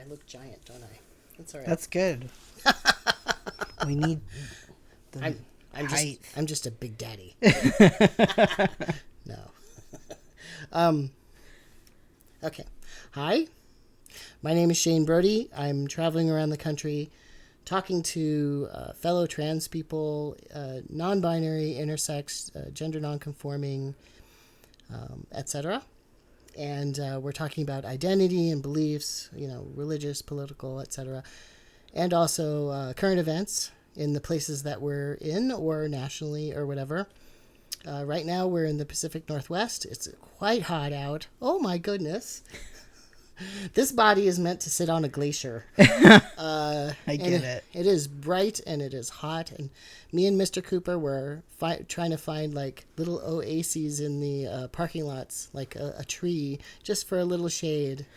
look giant, don't I? That's all right. That's good. We need the height. I'm just a big daddy. No. Okay. Hi. My name is Shane Brody. I'm traveling around the country talking to fellow trans people, non-binary, intersex, gender non-conforming, etc. And we're talking about identity and beliefs, religious, political, etc. And also current events in the places that we're in or nationally or whatever. Right now we're in the Pacific Northwest. It's quite hot out. Oh my goodness. This body is meant to sit on a glacier. I get it. It is bright and it is hot. And me and Mr. Cooper were trying to find like little oases in the parking lots, like a tree, just for a little shade.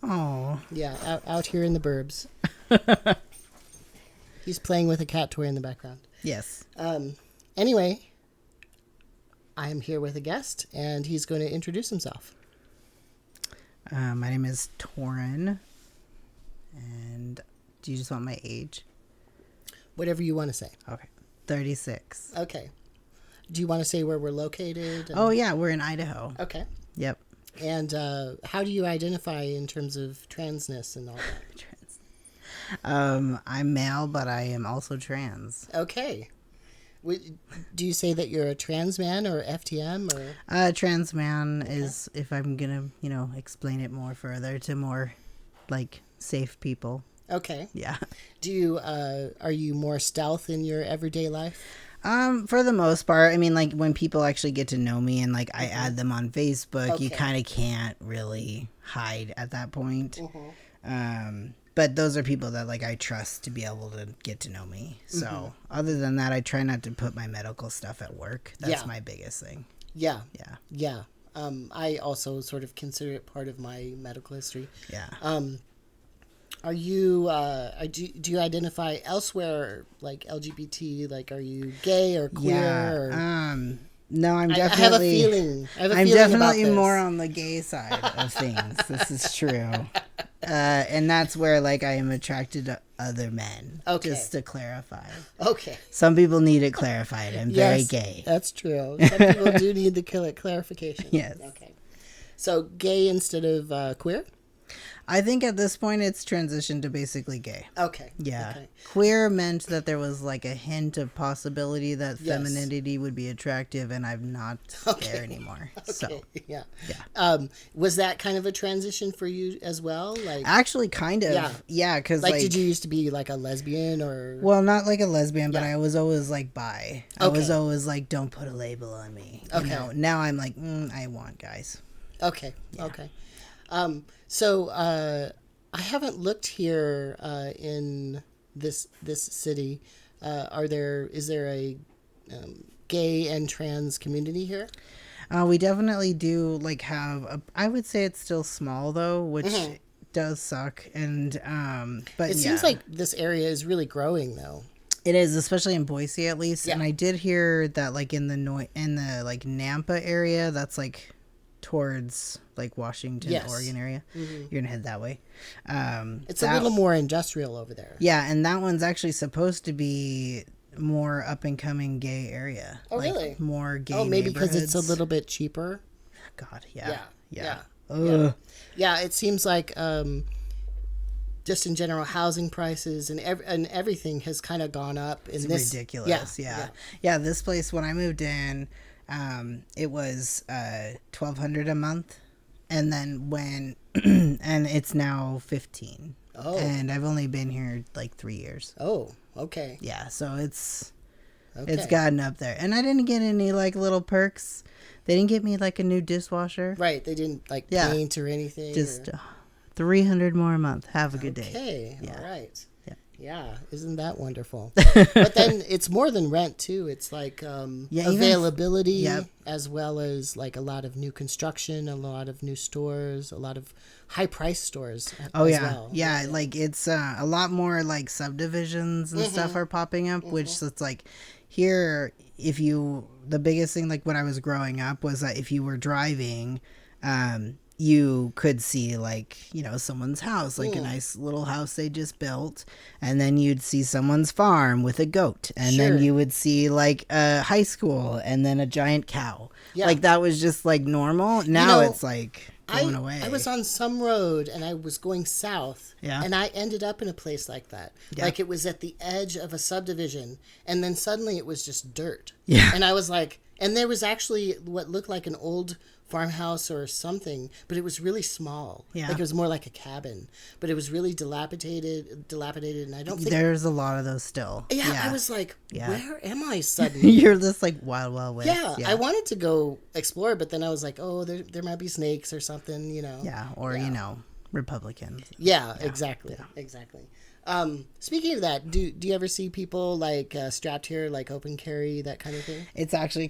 Oh. Yeah, out here in the burbs. He's playing with a cat toy in the background. Yes. Anyway, I'm here with a guest, and he's going to introduce himself. My name is Torin, and do you just want my age? Whatever you want to say. Okay. 36. Okay. Do you want to say where we're located? Oh, yeah, we're in Idaho. Okay. Yep. And how do you identify in terms of transness and all that? I'm male, but I am also trans. Okay. Do you say that you're a trans man or FTM or? Trans man is, if I'm gonna, explain it more further to more, safe people. Okay. Yeah. Are you more stealth in your everyday life? For the most part, I mean, when people actually get to know me and I add them on Facebook, you Okay. kind of can't really hide at that point. But those are people that I trust to be able to get to know me. So other than that, I try not to put my medical stuff at work. That's my biggest thing. Yeah. Yeah. Yeah. I also sort of consider it part of my medical history. Yeah. Are you, do you identify elsewhere, like LGBT, are you gay or queer? Yeah. Or? No, I'm I definitely. have a feeling. I'm definitely more on the gay side of things. This is true. And that's where I am attracted to other men. Okay. Just to clarify. Okay. Some people need it clarified. I'm very gay. That's true. Some people do need the clarification. Yes. Okay. So gay instead of queer? I think at this point it's transitioned to basically gay. Okay. Yeah. Okay. Queer meant that there was a hint of possibility that femininity would be attractive, and I'm not there anymore. Okay. So Yeah. Yeah. Was that kind of a transition for you as well? Actually, kind of. Yeah, because did you used to be a lesbian or? Well, not a lesbian, but I was always bi. I Okay. was always don't put a label on me. Okay. Now I'm I want guys. Okay. Yeah. Okay. So I haven't looked here in this city. Is there a gay and trans community here? We definitely do have I would say it's still small though, which does suck. And but it seems like this area is really growing though. It is, especially in Boise at least. Yeah. And I did hear that in the Nampa area, that's towards Washington, Oregon area. You're gonna head that way. It's a little more industrial over there. Yeah, and that one's actually supposed to be more up and coming gay area. Oh, really? More gay. Oh, maybe because it's a neighborhoods. little bit cheaper. God, yeah. Yeah, it seems like just in general, housing prices and everything has kind of gone up. It's ridiculous. Yeah. This place, when I moved in, it was $1,200 a month, and then and it's now $15. Oh. And I've only been here 3 years. Oh, okay. Yeah, so it's Okay. gotten up there, and I didn't get any little perks. They didn't get me a new dishwasher. Right, they didn't paint or anything. Just $300 more a month. Have a good day. Okay, Yeah. all right. Yeah. Yeah, isn't that wonderful? But then it's more than rent too. It's availability as well as a lot of new construction, a lot of new stores, a lot of high price stores. Oh as yeah, well. yeah. It's a lot more subdivisions and stuff are popping up, which it's here. The biggest thing when I was growing up was that if you were driving, you could see like, you know, someone's house, like a nice little house they just built, and then you'd see someone's farm with a goat, and Sure. then you would see like a high school and then a giant cow. Yeah. Like that was just like normal. Now it's like going away. I was on some road and I was going south, and I ended up in a place like that. Yeah. Like it was at the edge of a subdivision, and then suddenly it was just dirt. Yeah. And I was like, and there was actually what looked like an old farmhouse or something, but it was really small. Yeah. Like it was more like a cabin, but it was really dilapidated, and I don't think There's a lot of those still. Yeah, I was like, Yeah. where am I suddenly? You're just like wild west. Yeah, I wanted to go explore, but then I was like, oh, there might be snakes or something, you know. Yeah, or you know, Republicans. Yeah, exactly. Speaking of that, do you ever see people like strapped here, like open carry, that kind of thing? It's actually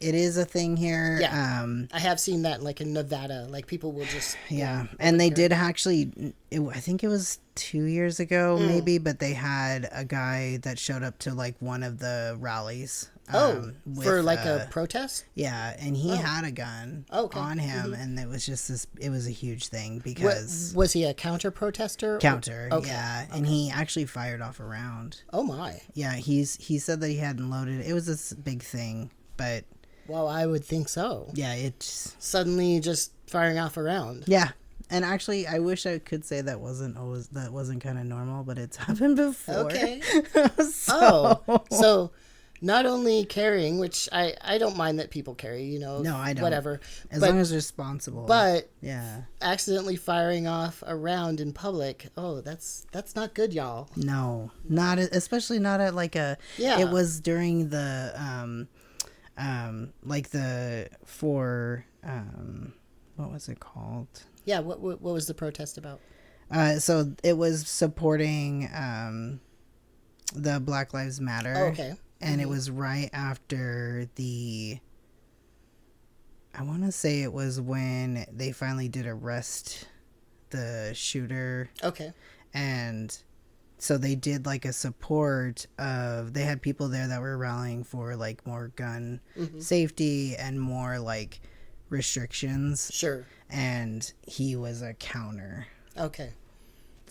it is a thing here. Yeah. I have seen that like in Nevada, like people will just And they did actually, I think it was 2 years ago maybe, but they had a guy that showed up to like one of the rallies. For like a protest? Yeah, and he had a gun on him, and it was just it was a huge thing because... Was he a counter protester? Yeah, and he actually fired off a round. Oh my. Yeah, he said that he hadn't loaded it. It was this big thing, but... Well, I would think so. Yeah, it's... Suddenly just firing off a round. Yeah. And actually, I wish I could say that wasn't kind of normal, but it's happened before. Okay. So not only carrying, which I don't mind that people carry, you know. No, I don't. Whatever. As long as responsible. But yeah, accidentally firing off a round in public, that's not good, y'all. No, not especially not at like a. Yeah. It was during the like the what was it called? Yeah, what was the protest about? So it was supporting the Black Lives Matter. Oh, okay. And it was right after I want to say it was when they finally did arrest the shooter. Okay. And so they did like a support they had people there that were rallying for like more gun safety and more like restrictions. Sure. And he was a counter. Okay.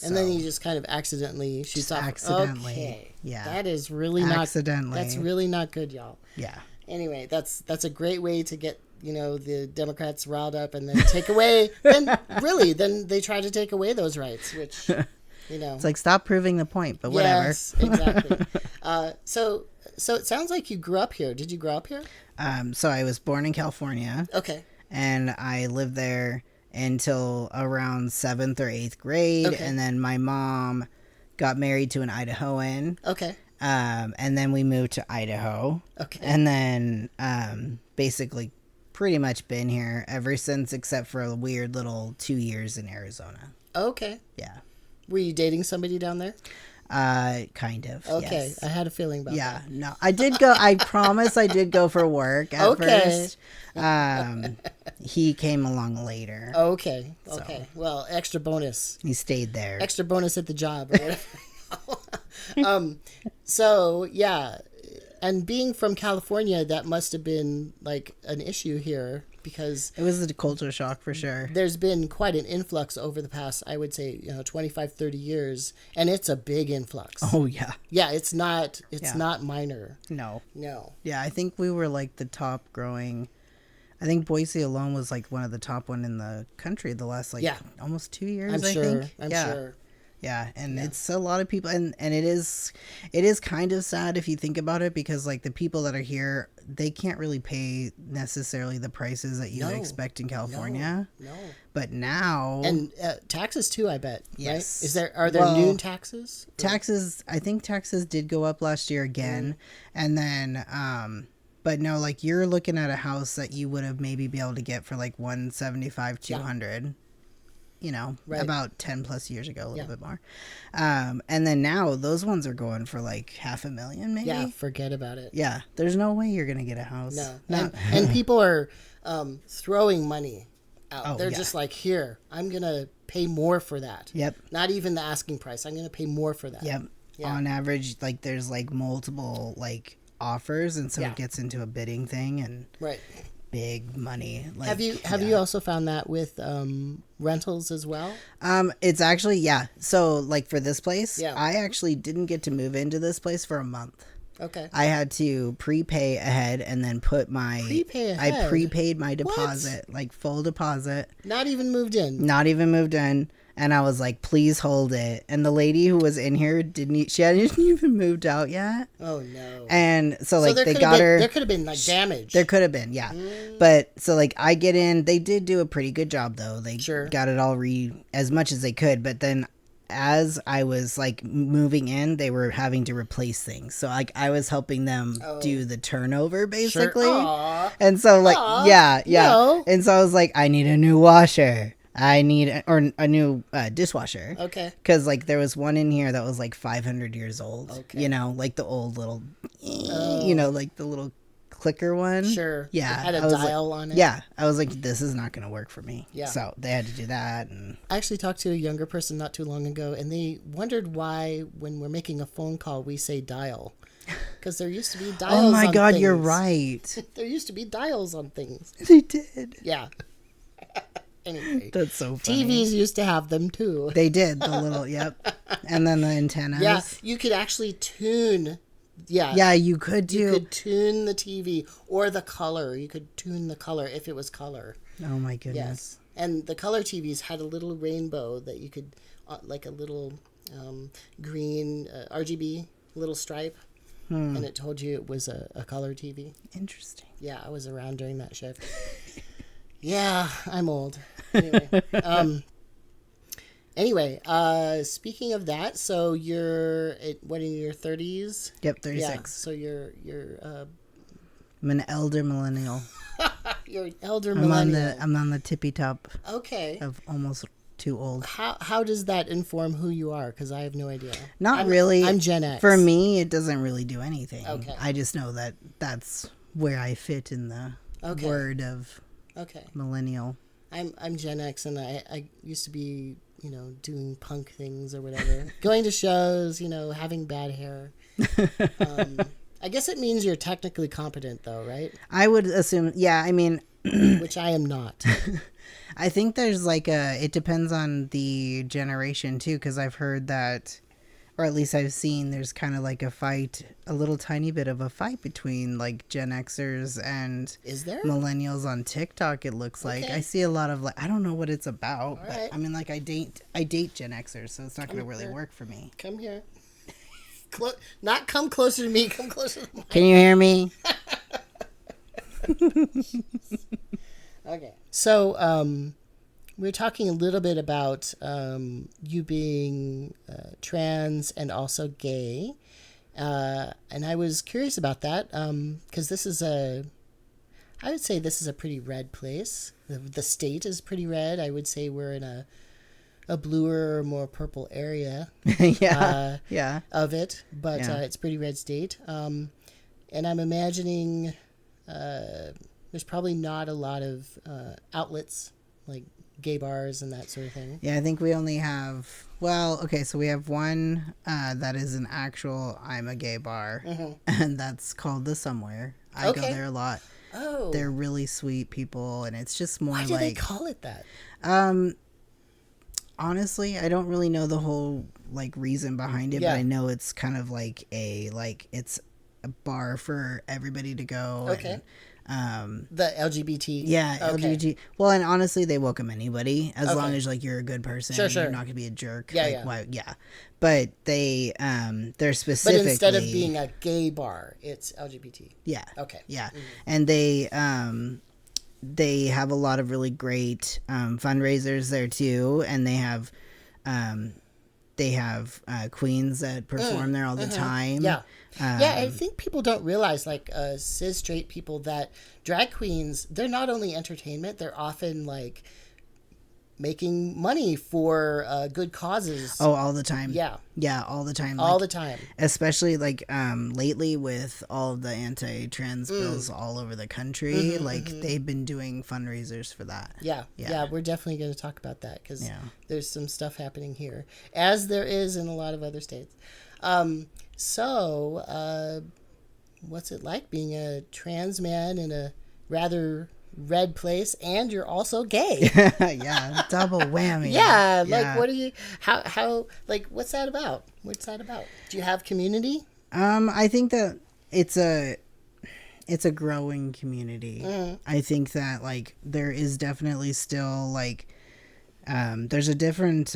And then he just kind of accidentally shoots off. Accidentally. Okay. Yeah. That is really accidentally. That's really not good, y'all. Yeah. Anyway, that's a great way to get, you know, the Democrats riled up and then take away. then they try to take away those rights, which, you know. It's like, stop proving the point, but whatever. Yes, exactly. So it sounds like you grew up here. Did you grow up here? So I was born in California. Okay. And I lived there until around 7th or 8th grade. Okay. And then my mom got married to an Idahoan. Okay. And then we moved to Idaho. Okay. And then basically pretty much been here ever since, except for a weird little 2 years in Arizona. Okay. Yeah. Were you dating somebody down there? Kind of. Okay. Yes. I had a feeling about that. Yeah, no, I did go. I promise I did go for work at first. He came along later. Okay. Well, extra bonus. He stayed there. Extra bonus at the job. Or whatever. So yeah, and being from California, that must have been like an issue here because it was a culture shock for sure. There's been quite an influx over the past, I would say, 25, 30 years, and it's a big influx. Oh yeah. Yeah, it's not minor. No. Yeah, I think we were like the top growing. I think Boise alone was like one of the top one in the country the last almost 2 years. I'm sure. Yeah, and it's a lot of people, and it is kind of sad if you think about it, because like the people that are here, they can't really pay necessarily the prices that you would expect in California. No. But now, and taxes too, I bet. Yes. Right? Are there new taxes? Taxes, I think taxes did go up last year again, and then but no, like you're looking at a house that you would have maybe be able to get for like 175, 200. About 10 plus years ago, a little bit more. And then now those ones are going for like $500,000 maybe. Yeah, forget about it. Yeah, there's no way you're going to get a house. No. And people are throwing money out. Oh, They're just like, here, I'm going to pay more for that. Yep. Not even the asking price. I'm going to pay more for that. Yep. Yeah. On average, like there's like multiple like offers, and so it gets into a bidding thing, and right. big money. Like, have you also found that with rentals as well? It's actually, yeah. So like for this place, Yeah. I actually didn't get to move into this place for a month. Okay. I had to prepay ahead and then put my Prepay ahead? I prepaid my deposit, like full deposit. Not even moved in. Not even moved in. And I was like, please hold it. And the lady who was in here she hadn't even moved out yet. Oh no. And so like there they got her. There could have been like damage. There could have been, yeah. But so like I get in, they did do a pretty good job though. They got it all as much as they could. But then as I was like moving in, they were having to replace things. So like I was helping them do the turnover basically. Sure. And so like, yeah. No. And so I was like, I need a new washer. I need a new dishwasher. Okay. Because like there was one in here that was like 500 years old. Okay. You know, like the old little, you know, like the little clicker one. Sure. Yeah. It had a dial on it. Yeah. I was like, this is not going to work for me. Yeah. So they had to do that. And I actually talked to a younger person not too long ago, and they wondered why when we're making a phone call we say dial. Because there used to be dials on oh my God, things. you're right. There used to be dials on things. They did. Yeah. Anyway. That's so funny. TVs used to have them too. They did. The little, yep. And then the antennas. Yeah, you could actually tune. Yeah. Yeah, you could do. You could tune the TV or the color. You could tune the color if it was color. Oh my goodness. Yes. And the color TVs had a little rainbow that you could, like a little green RGB little stripe. And it told you it was a color TV. Interesting. Yeah, I was around during that shift. Yeah, I'm old. Anyway, speaking of that, so you're in your 30s? Yep, 36. Yeah, so you're I'm an elder millennial. you're an elder millennial. I'm on the tippy top. Okay. Of almost too old. How does that inform who you are? Because I have no idea. Not really. I'm Gen X. For me, it doesn't really do anything. Okay. I just know that that's where I fit in the word of millennial. I'm Gen X, and I used to be, doing punk things or whatever, going to shows, having bad hair. I guess it means you're technically competent, though, right? I would assume, yeah. I mean, which I am not. I think there's it depends on the generation too, because I've heard that, or at least I've seen, there's kind of like a little tiny bit of a fight between like Gen Xers and is there millennials on TikTok. It looks like I see a lot of I don't know what it's about, but right. I mean I date Gen Xers, so it's not going to really work for me. Come here. Not come closer to me. Come closer to me. Can you hear me? Okay. So, we're talking a little bit about you being trans and also gay. And I was curious about that because I would say this is a pretty red place. The state is pretty red. I would say we're in a bluer, more purple area of it. But it's pretty red state. And I'm imagining there's probably not a lot of outlets like gay bars and that sort of thing. Yeah, I think we only have, so we have one that is an actual I'm a gay bar, and that's called The Somewhere. I go there a lot. Oh. They're really sweet people, and it's just more Why do they call it that? Honestly, I don't really know the whole reason behind it, but I know it's kind of it's a bar for everybody to go. Okay. And, the LGBT. Yeah, okay. LGBT. Well, and honestly, they welcome anybody as long as you're a good person. Sure. You're not going to be a jerk. Yeah. Why, yeah. But they're specifically. But instead of being a gay bar, it's LGBT. Yeah. Okay. Yeah, and they have a lot of really great fundraisers there too, and they have queens that perform there all the time. Yeah. I think people don't realize, cis straight people, that drag queens, they're not only entertainment, they're often making money for good causes. Oh, all the time. Yeah. Yeah, all the time. All the time. Especially lately with all of the anti-trans bills all over the country, they've been doing fundraisers for that. Yeah, we're definitely going to talk about that because there's some stuff happening here, as there is in a lot of other states. So, what's it like being a trans man in a rather red place, and you're also gay. Yeah, double whammy. Yeah, like what are you? How? Like, what's that about? What's that about? Do you have community? I think that it's a growing community. I think that like there is definitely still like there's a different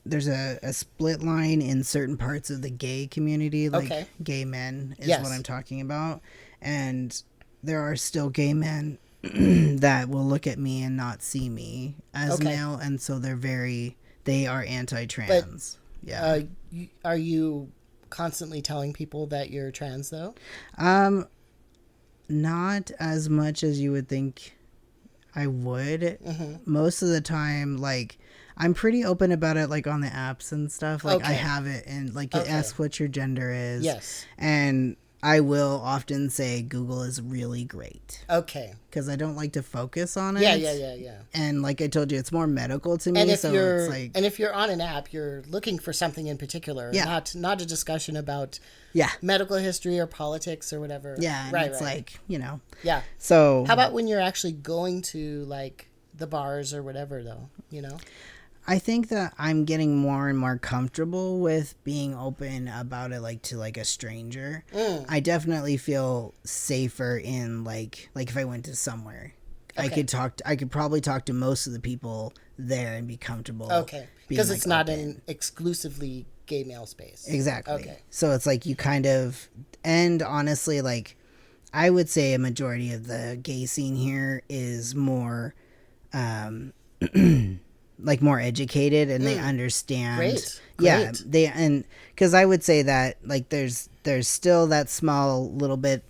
there's a split line in certain parts of the gay community, like gay men is what I'm talking about, and there are still gay men that will look at me and not see me as male, and so they are anti-trans. But, are you constantly telling people that you're trans though? Not as much as you would think I would. Most of the time, like, I'm pretty open about it, like on the apps and stuff. Like I have it, and like it asks what your gender is. Yes. And I will often say Google is really great. Okay. Because I don't like to focus on it. Yeah. And like I told you, it's more medical to me. And if it's you're on an app, you're looking for something in particular, not a discussion about medical history or politics or whatever. Yeah, and it's like, you know. Yeah. So how about when you're actually going to like the bars or whatever though, you know? I think that I'm getting more and more comfortable with being open about it, like to like a stranger. I definitely feel safer in like if I went to somewhere, I could probably talk to most of the people there and be comfortable. Okay, because it's not an exclusively gay male space. Exactly. Okay. So it's like you kind of, and honestly, like I would say a majority of the gay scene here is more, like more educated, and they understand. Great. Yeah, because I would say that like there's still that small little bit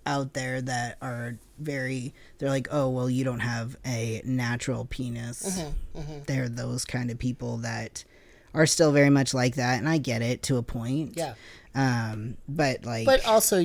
out there that are they're like, oh well, you don't have a natural penis. They're those kind of people that are still very much like that, and I get it to a point. Yeah. But also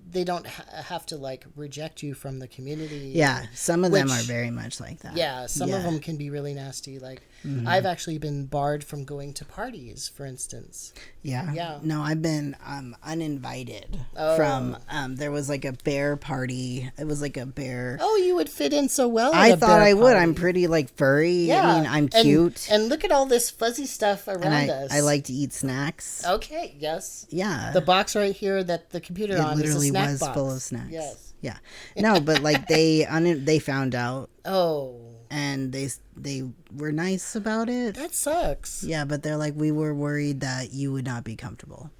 they don't have to like reject you from the community. Yeah, some of them are very much like that. Yeah, some of them can be really nasty. Like I've actually been barred from going to parties, for instance. Yeah. No, I've been uninvited from there was like a bear party. It was like a bear. Oh, you would fit in so well. I thought I would. I'm pretty like furry. Yeah. I mean, I'm cute. And look at all this fuzzy stuff around us. I like to eat snacks. Okay, yes. Yeah. The box right here that the computer on is a snack was box. Full of snacks. Yes. Yeah. No, but like they found out. Oh. And they were nice about it. That sucks. Yeah, but they're like, we were worried that you would not be comfortable.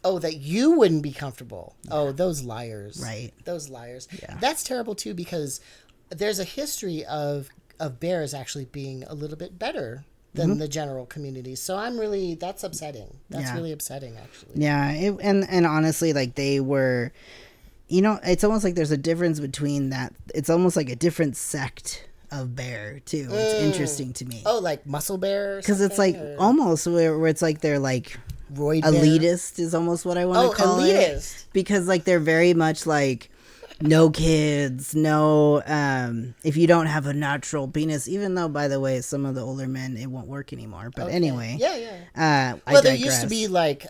Oh, that you wouldn't be comfortable. Yeah. Oh, those liars. Right. Those liars. Yeah. That's terrible too, because there's a history of bears actually being a little bit better than the general community. So that's upsetting. That's really upsetting, actually. Yeah, and honestly, like they were, you know, it's almost like there's a difference between that. It's almost like a different sect of bear too. It's interesting to me. Oh, like muscle bear? Because it's like almost where it's like they're like Roid elitist bear? Is almost what I want to call elitist. It. Because like they're very much like no kids, no if you don't have a natural penis, even though by the way some of the older men it won't work anymore. But anyway. Yeah. Well, there used to be like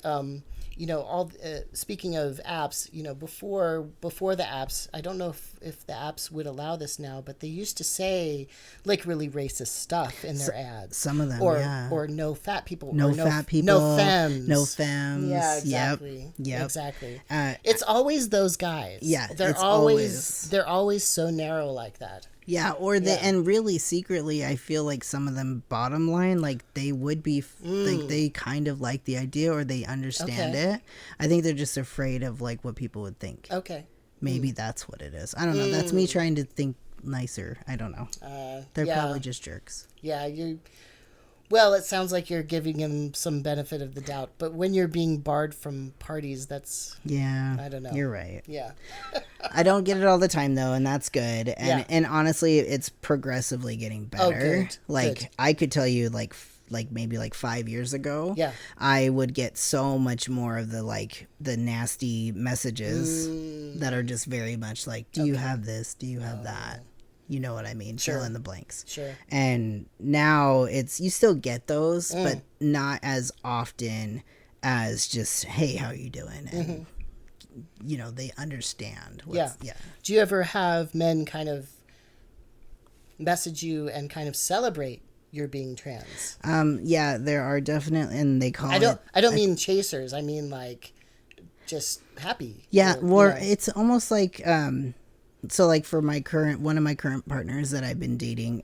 you know, speaking of apps, you know, before the apps, I don't know if the apps would allow this now, but they used to say like really racist stuff in their ads. Some of them, or no fat people, no fat people, no femmes, no femmes. Yeah, exactly. Yep. Exactly. It's always those guys. Yeah, they're always so narrow like that. Yeah, and really secretly, I feel like some of them bottom line, like they would be, like they kind of like the idea or they understand it. I think they're just afraid of like what people would think. Okay. Maybe that's what it is. I don't know. That's me trying to think nicer. I don't know. They're probably just jerks. Yeah, well, it sounds like you're giving him some benefit of the doubt, but when you're being barred from parties, that's... Yeah. I don't know. You're right. Yeah. I don't get it all the time, though, and that's good. And honestly, it's progressively getting better. Oh, good. Like, good. I could tell you, like maybe like 5 years ago, I would get so much more of the nasty messages that are just very much like, do you have this? Do you have that? You know what I mean? Sure. Fill in the blanks. Sure. And now you still get those, but not as often as just, hey, how are you doing? And, you know, they understand. Do you ever have men kind of message you and kind of celebrate your being trans. Yeah, there are definitely, and they call I don't mean chasers. I mean like just happy. Yeah, it's almost like so like for one of my current partners that I've been dating,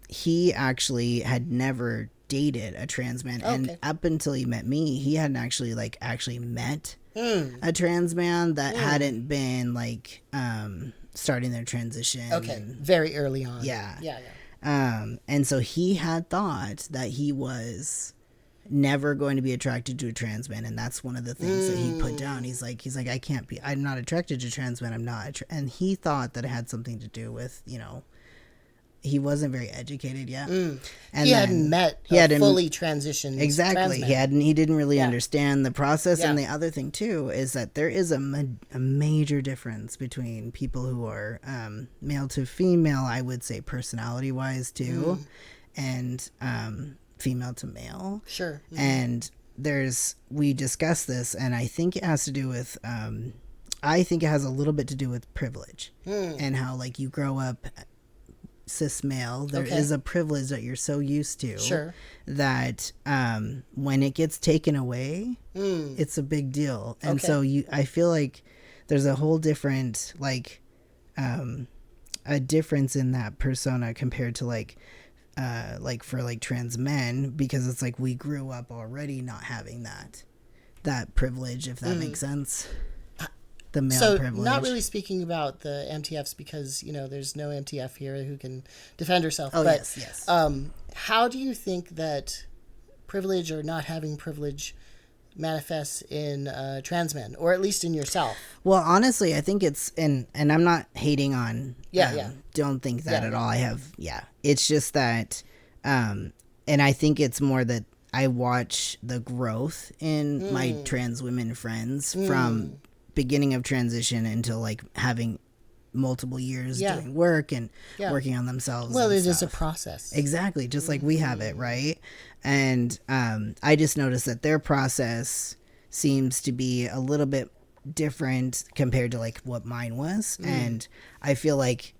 he actually had never dated a trans man, and up until he met me, he hadn't actually met a trans man that hadn't been like starting their transition. Okay, very early on. Yeah. Yeah. And so he had thought that he was never going to be attracted to a trans man, and that's one of the things that he put down. He's like I'm not attracted to trans men. I'm not and he thought that it had something to do with, he wasn't very educated yet, and he hadn't met a fully transitioned exactly trans man. He didn't really understand the process. And the other thing too is that there is a major difference between people who are male to female, I would say personality wise too, and female to male. Sure. And we discussed this, and I think it has to do with I think it has a little bit to do with privilege, and how like you grow up cis male, there is a privilege that you're so used to that when it gets taken away, it's a big deal. And so I feel like there's a whole different a difference in that persona compared to like for trans men, because it's like we grew up already not having that privilege, if that makes sense. The male privilege. Not really speaking about the MTFs, because there's no MTF here who can defend herself. Oh, but, yes. How do you think that privilege or not having privilege manifests in trans men, or at least in yourself? Well, honestly, I think it's and I'm not hating on. Don't think that at all. It's just that, and I think it's more that I watch the growth in my trans women friends from beginning of transition until like having multiple years doing work and working on themselves. Well, it is a process. Exactly. Just like we have it. Right. And I just noticed that their process seems to be a little bit different compared to like what mine was. And I feel like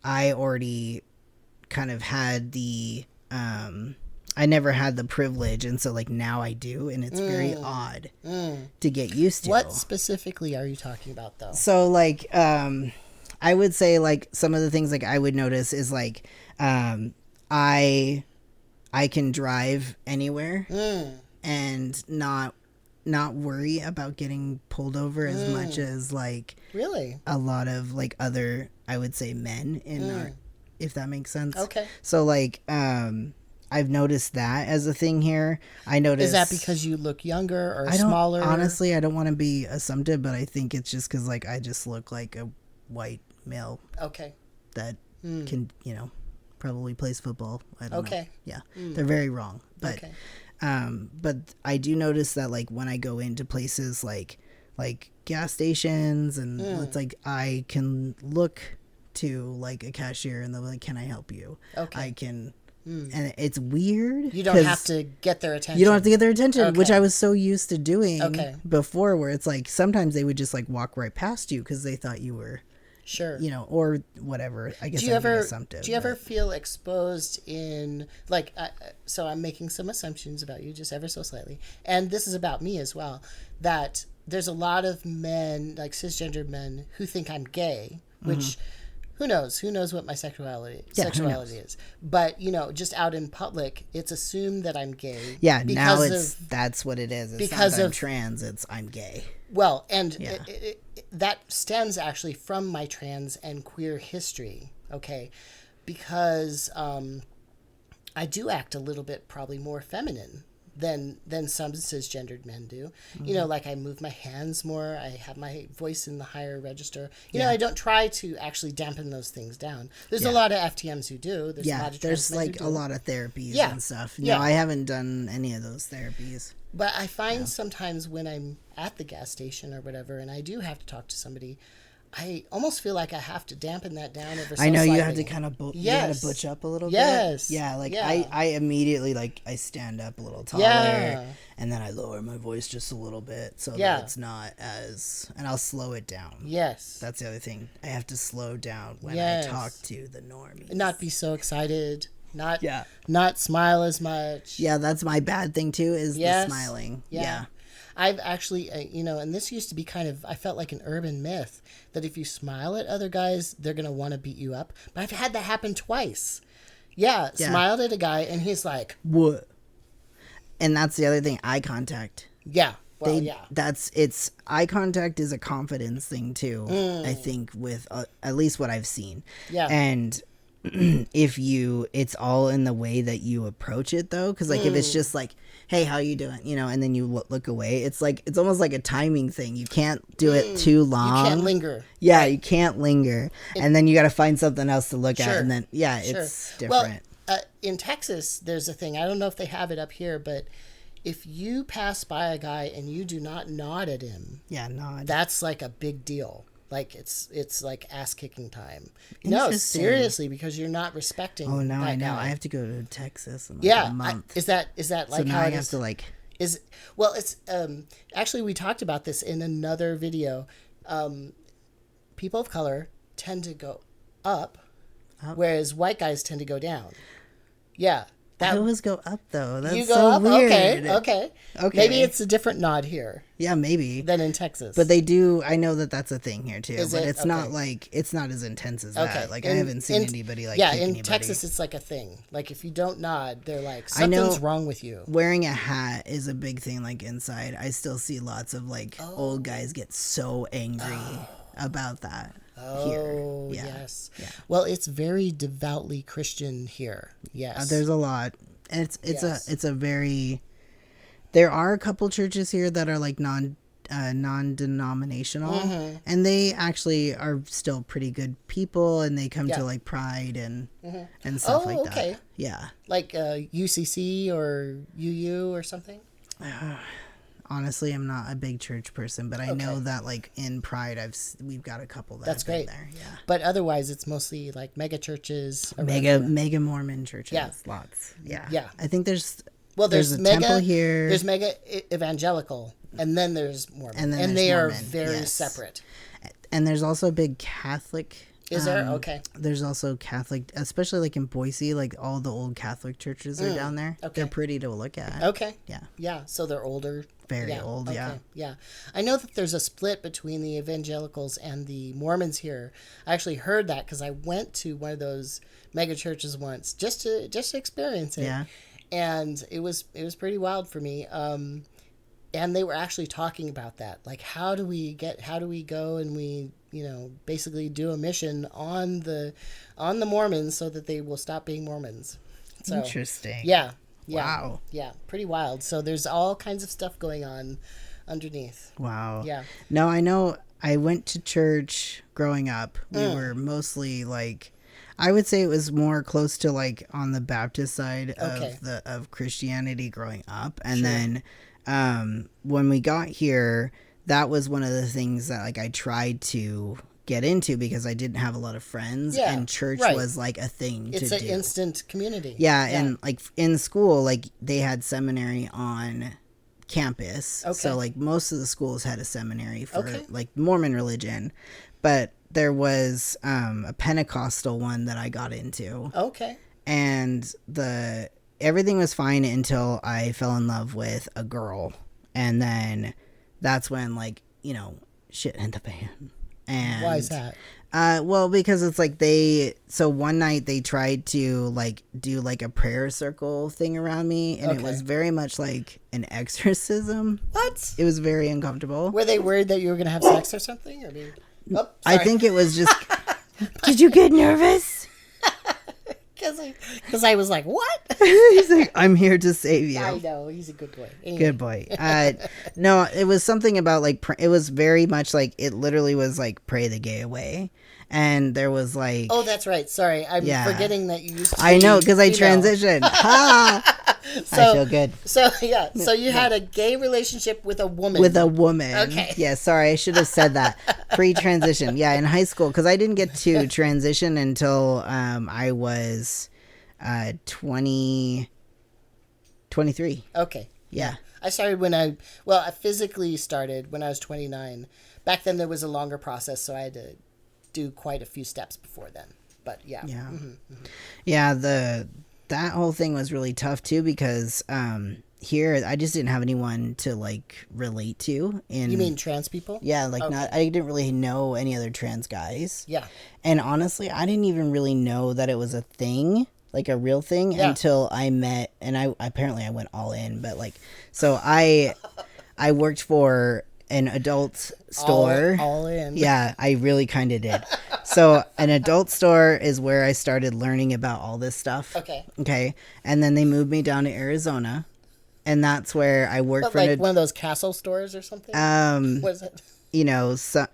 I already kind of had I never had the privilege, and so like now I do, and it's very odd to get used to. What specifically are you talking about though? So like I would say like some of the things like I would notice is like I can drive anywhere and not worry about getting pulled over as much as like really a lot of like other, I would say, men in our, if that makes sense. Okay. So like I've noticed that as a thing here. I noticed. Is that because you look younger or smaller? Honestly, I don't want to be assumptive, but I think it's just because like I just look like a white male. Okay. That can probably plays football. I don't know. Yeah, they're very wrong. But but I do notice that like when I go into places like gas stations and it's like I can look to like a cashier and they're like, "Can I help you?" Okay. I can. And it's weird. You don't have to get their attention. You don't have to get their attention, which I was so used to doing before, where it's like sometimes they would just like walk right past you because they thought you were or whatever. I guess do you ever feel exposed in like so I'm making some assumptions about you just ever so slightly, and this is about me as well, that there's a lot of men, like cisgendered men, who think I'm gay, which who knows what my sexuality is. But, just out in public, it's assumed that I'm gay. Yeah, now that's what it is. It's because not that I'm trans, it's I'm gay. Well, and that stems actually from my trans and queer history, okay? Because I do act a little bit probably more feminine than some cisgendered men do. Like I move my hands more. I have my voice in the higher register. I don't try to actually dampen those things down. There's a lot of FTMs who do. There's a lot of there's like a lot of therapies and stuff. No, I haven't done any of those therapies. But I find sometimes when I'm at the gas station or whatever, and I do have to talk to somebody, I almost feel like I have to dampen that down ever so I know slightly. you have to kind of you gotta butch up a little Yes. bit. Yeah, like Yeah. I immediately like I stand up a little taller, Yeah. and then I lower my voice just a little bit so Yeah. that it's not as, and I'll slow it down. Yes. That's the other thing. I have to slow down when Yes. I talk to the normies. Not be so excited. Not Yeah. not smile as much. Yeah, that's my bad thing too, is Yes. the smiling. Yeah. Yeah. I've actually, and this used to be kind of, I felt like an urban myth that if you smile at other guys, they're going to want to beat you up. But I've had that happen twice. Yeah, Yeah. smiled at a guy and he's like, What? And that's the other thing, eye contact. yeah, well, yeah. It's eye contact is a confidence thing too. Mm. I think with at least what I've seen. Yeah. And it's all in the way that you approach it though, because like if it's just like, hey, how you doing, and then you look away, it's like it's almost like a timing thing. You can't do it too long. You can't linger. Yeah, you can't linger, and then you got to find something else to look Sure. at, and then it's different. Well, in Texas, there's a thing. I don't know if they have it up here, but if you pass by a guy and you do not nod at him, Yeah, nod. that's like a big deal. Like it's like ass kicking time. No, Interesting. seriously, because you're not respecting. Oh, now that I know. guy. I have to go to Texas in like Yeah, a month. is that so like now how I it have is? to like. Is well, it's actually we talked about this in another video. People of color tend to go up, whereas white guys tend to go down. Yeah, I always go up though. That's you go so up. weird. Okay. Maybe it's a different nod here Yeah, maybe. than in Texas. But they do. I know that that's a thing here too. Is but it? it's not like it's not as intense as that. Like I haven't seen anybody like. Yeah, kick in anybody. Texas it's like a thing. Like if you don't nod, they're like I know- something's wrong with you. Wearing a hat is a big thing. Like inside, I still see lots of like old guys get so angry about that. Oh, here. Yeah. yes. Yeah. Well, it's very devoutly Christian here. Yes. There's a lot. It's Yes. a very. There are a couple churches here that are like non-denominational, and they actually are still pretty good people, and they come Yeah. to like Pride and stuff like okay. that. Yeah. Like UCC or UU or something? Honestly, I'm not a big church person, but I know Okay. that like in Pride, we've got a couple that That's have been great. there. Yeah. But otherwise, it's mostly like mega churches. around Mega Mormon churches. Yeah. Lots. Yeah. Yeah. I think there's there's a mega temple here. There's mega evangelical, and then there's Mormon, And then and there's they Mormon, are very yes. separate. And there's also a big Catholic. Is there? Okay. There's also Catholic, especially like in Boise, like all the old Catholic churches are down there. okay. They're pretty to look at. Okay. Yeah. Yeah. So they're older. Very old, yeah. Yeah. I know that there's a split between the evangelicals and the Mormons here. I actually heard that because I went to one of those mega churches once just to experience it. Yeah. And it was pretty wild for me. And they were actually talking about that. Like how do we go and we, basically do a mission on the Mormons so that they will stop being Mormons. So, Interesting. yeah. Wow. Yeah, pretty wild. So there's all kinds of stuff going on underneath. Wow. Yeah. No, I know I went to church growing up. We were mostly like, I would say it was more close to like on the Baptist side of Christianity growing up. And then when we got here, that was one of the things that like I tried to get into because I didn't have a lot of friends, and church was like a thing to do. It's an instant community. Yeah, and like in school, like they had seminary on campus. Okay. So like most of the schools had a seminary for Okay. like Mormon religion, but there was a Pentecostal one that I got into, Okay. and everything was fine until I fell in love with a girl, and then that's when like shit hit the fan. And Why is that? Well, because it's like so one night they tried to like do like a prayer circle thing around me, and it was very much like an exorcism. What? It was very uncomfortable. Were they worried that you were going to have sex or something? I mean, I think it was just, did you get nervous? Because I was like, what? He's like, I'm here to save you. I know. He's a good boy. Anyway. Good boy. No, it was something about like, it was very much like, it literally was like, pray the gay away. And there was like, Oh, that's right. Sorry. I'm Yeah. forgetting that you used to I know, be because I female. transitioned. Ha! I feel good. So you had a gay relationship with a woman. With a woman. Okay. Yeah, sorry, I should have said that. Pre-transition. Yeah, in high school, because I didn't get to transition until I was 23. Okay. Yeah. I started I physically started when I was 29. Back then there was a longer process, so I had to do quite a few steps before then. But yeah. Yeah. Mm-hmm. Yeah, that whole thing was really tough too because here I just didn't have anyone to like relate to. You mean trans people? Yeah, like Okay. I didn't really know any other trans guys. Yeah. And honestly, I didn't even really know that it was a thing, like a real thing, until I met, and I went all in, but like, so I worked for an adult store. All in. Yeah, I really kind of did. So an adult store is where I started learning about all this stuff. Okay. And then they moved me down to Arizona, and that's where I worked for one of those castle stores or something. What is it? You know, so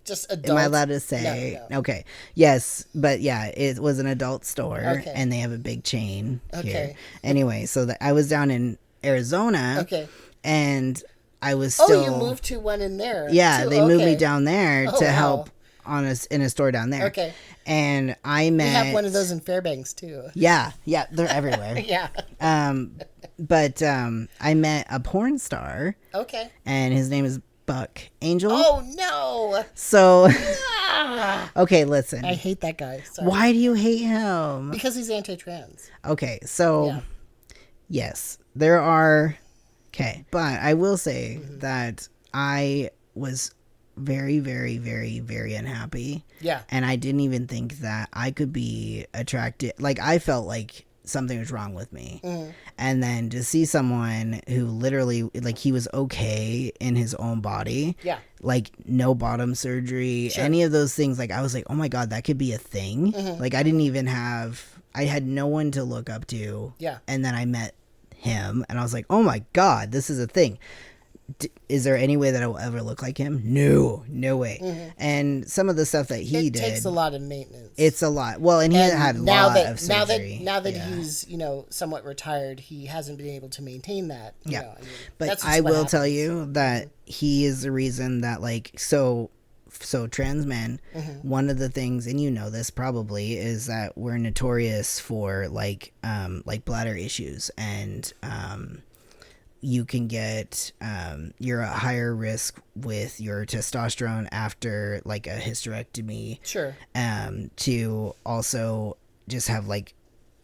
Just adults. am I allowed to say? No. Okay. Yes, but yeah, it was an adult store, Okay. and they have a big chain here. Okay. Anyway, so I was down in Arizona. Okay. And I was still. Oh, you moved to one in there. Yeah, too. they moved me down there to wow. help in a store down there. Okay. And I met. We have one of those in Fairbanks too. Yeah, they're everywhere. Yeah. But I met a porn star. Okay. And his name is Buck Angel. Oh no. So. Okay, listen. I hate that guy. Sorry. Why do you hate him? Because he's anti-trans. Okay, so Yeah. yes, there are. Okay, but I will say that I was very, very, very, very unhappy. Yeah. And I didn't even think that I could be attracted. Like, I felt like something was wrong with me. And then to see someone who literally, like, he was okay in his own body. Yeah. Like, no bottom surgery, any of those things. Like, I was like, oh my God, that could be a thing. Like, I didn't even I had no one to look up to. Yeah. And then I met him, and I was like, oh my God, this is a thing. Is there any way that I will ever look like him? No way. And some of the stuff that he did, It takes a lot of maintenance. it's a lot. Well, and he had a lot of surgery. Now that he's somewhat retired, he hasn't been able to maintain that. You know, I mean, but that's I what will happens. tell you that he is the reason that so trans men, one of the things, and you know this probably, is that we're notorious for like bladder issues, and you can get you're at higher risk with your testosterone after like a hysterectomy. Sure. To also just have like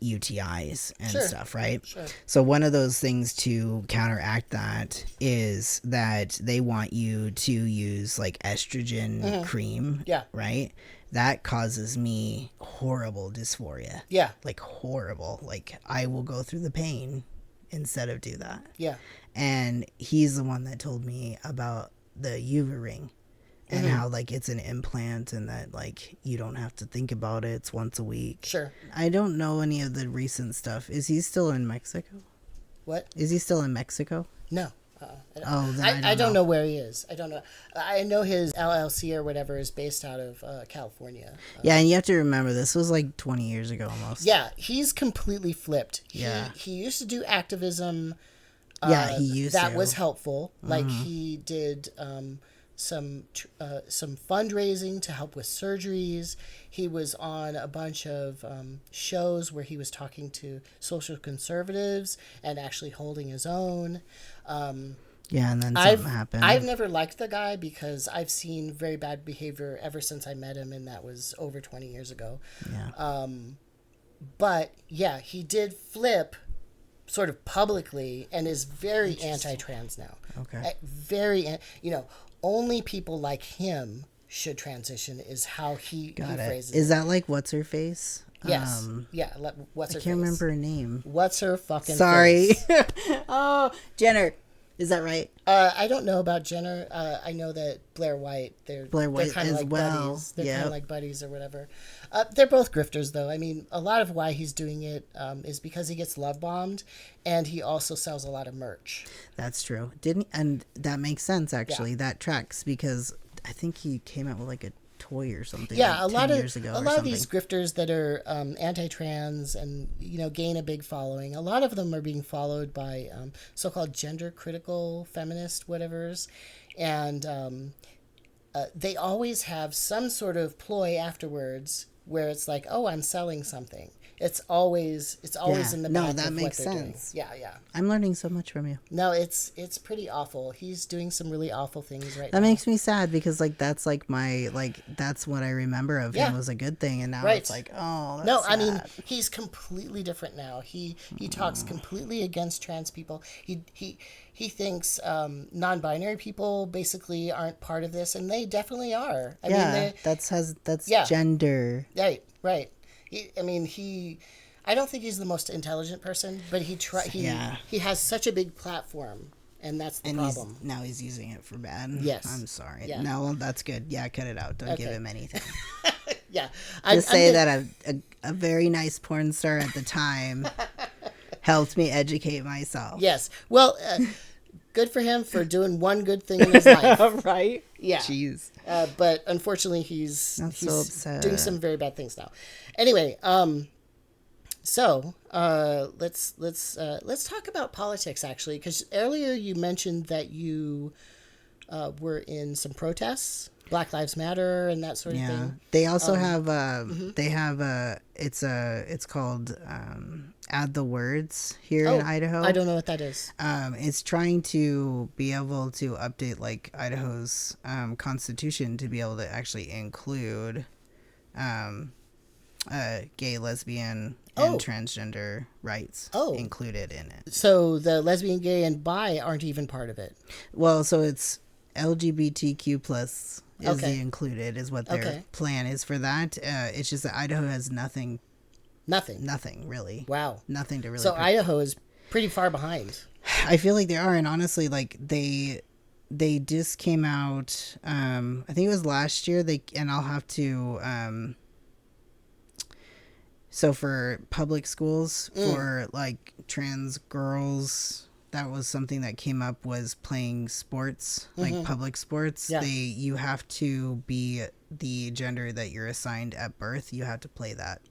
UTIs and stuff, right? Sure. So one of those things to counteract that is that they want you to use like estrogen cream, right? That causes me horrible dysphoria. Yeah. Like horrible. Like I will go through the pain instead of do that. Yeah. And he's the one that told me about the UVA ring. And how like it's an implant and that like you don't have to think about it. It's once a week. Sure. I don't know any of the recent stuff. Is he still in Mexico? What? Is he still in Mexico? No. I don't know where he is. I don't know. I know his LLC or whatever is based out of California. Yeah, and you have to remember this was like 20 years ago almost. Yeah, he's completely flipped. Yeah. He used to do activism. Yeah, he used that to. was helpful. Like he did some fundraising to help with surgeries. He was on a bunch of shows where he was talking to social conservatives and actually holding his own. Yeah, and then something happened. I've never liked the guy because I've seen very bad behavior ever since I met him, and that was over 20 years ago. Yeah. But yeah, he did flip sort of publicly and is very anti-trans now. Okay. Only people like him should transition is how he phrases it. Is that like what's her face? Yes. What's her face? I can't remember her name. What's her fucking Sorry. face? Oh, Jenner. Is that right? I don't know about Jenner. I know that Blair White. They're kind of like buddies. They're kind of like buddies or whatever. They're both grifters, though. I mean, a lot of why he's doing it is because he gets love bombed, and he also sells a lot of merch. That's true. And that makes sense actually. Yeah. That tracks because I think he came out with like a toy or something. Yeah, like a lot 10 of years ago a or lot of something. these grifters that are anti-trans and gain a big following. A lot of them are being followed by so-called gender-critical feminist whatevers, and they always have some sort of ploy afterwards where it's like, oh, I'm selling something. It's always Yeah. in the No, back that of makes what they're sense. doing. Yeah. I'm learning so much from you. No, it's pretty awful. He's doing some really awful things right now. That makes me sad because that's like that's what I remember of Yeah. him was a good thing, and now Right. it's like, oh, that's No, sad. I mean, he's completely different now. He talks completely against trans people. He thinks non-binary people basically aren't part of this, and they definitely are. I mean, that's Yeah. gender. right. I don't think he's the most intelligent person, but he has such a big platform, and that's the problem. Now he's using it for bad. Yes. I'm sorry. Yeah. No, that's good. Yeah, cut it out. Don't give Okay. him anything. Yeah, Just say that a very nice porn star at the time helped me educate myself. Yes. Well, good for him for doing one good thing in his life. Right? Yeah. Jeez. But unfortunately, he's so upset. doing some very bad things now. Anyway, so let's talk about politics actually, because earlier you mentioned that you were in some protests, Black Lives Matter, and that sort of thing. They also have it's called Add the Words here in Idaho. I don't know what that is. It's trying to be able to update like Idaho's constitution to be able to actually include gay, lesbian, and transgender rights included in it. So the lesbian, gay, and bi aren't even part of it. Well, so it's LGBTQ plus is the included is what their plan is for that. It's just that Idaho has nothing really. Wow. Nothing to really. So Idaho is pretty far behind. I feel like they are, and honestly, like they just came out. I think it was last year. I'll have to. So for public schools for like trans girls, that was something that came up, was playing sports, like public sports. Yeah. You have to be the gender that you're assigned at birth. You have to play that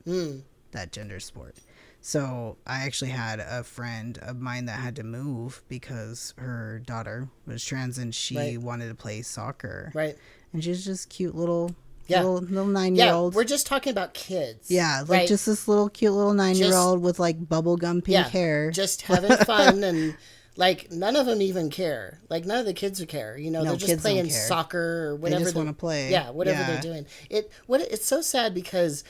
gender sport. So I actually had a friend of mine that had to move because her daughter was trans and she wanted to play soccer. Right. And she's just cute little Yeah. little 9-year-old. Yeah, we're just talking about kids. Yeah, like just this little cute little 9-year-old with like bubblegum pink hair. Just having fun, and like none of them even care. Like none of the kids care. They're just playing soccer or whatever. They just want to play. Yeah, whatever they're doing. It's so sad because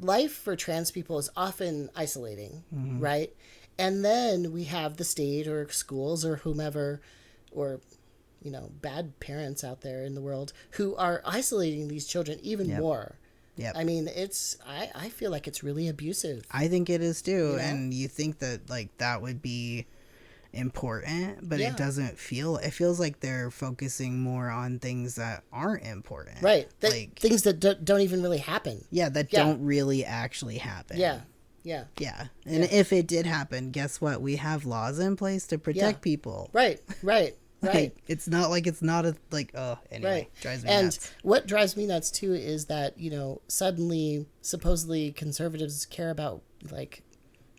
life for trans people is often isolating, right? And then we have the state or schools or whomever or bad parents out there in the world who are isolating these children even more. Yep. I mean, I feel like it's really abusive. I think it is too. And you think that like that would be important, but it doesn't feel, it feels like they're focusing more on things that aren't important. Right. Like things that don't even really happen. Yeah. That don't really actually happen. Yeah. And if it did happen, guess what? We have laws in place to protect people. Right. Like, it's not like it's not anyway, drives me nuts. What drives me nuts too is that, suddenly, supposedly conservatives care about like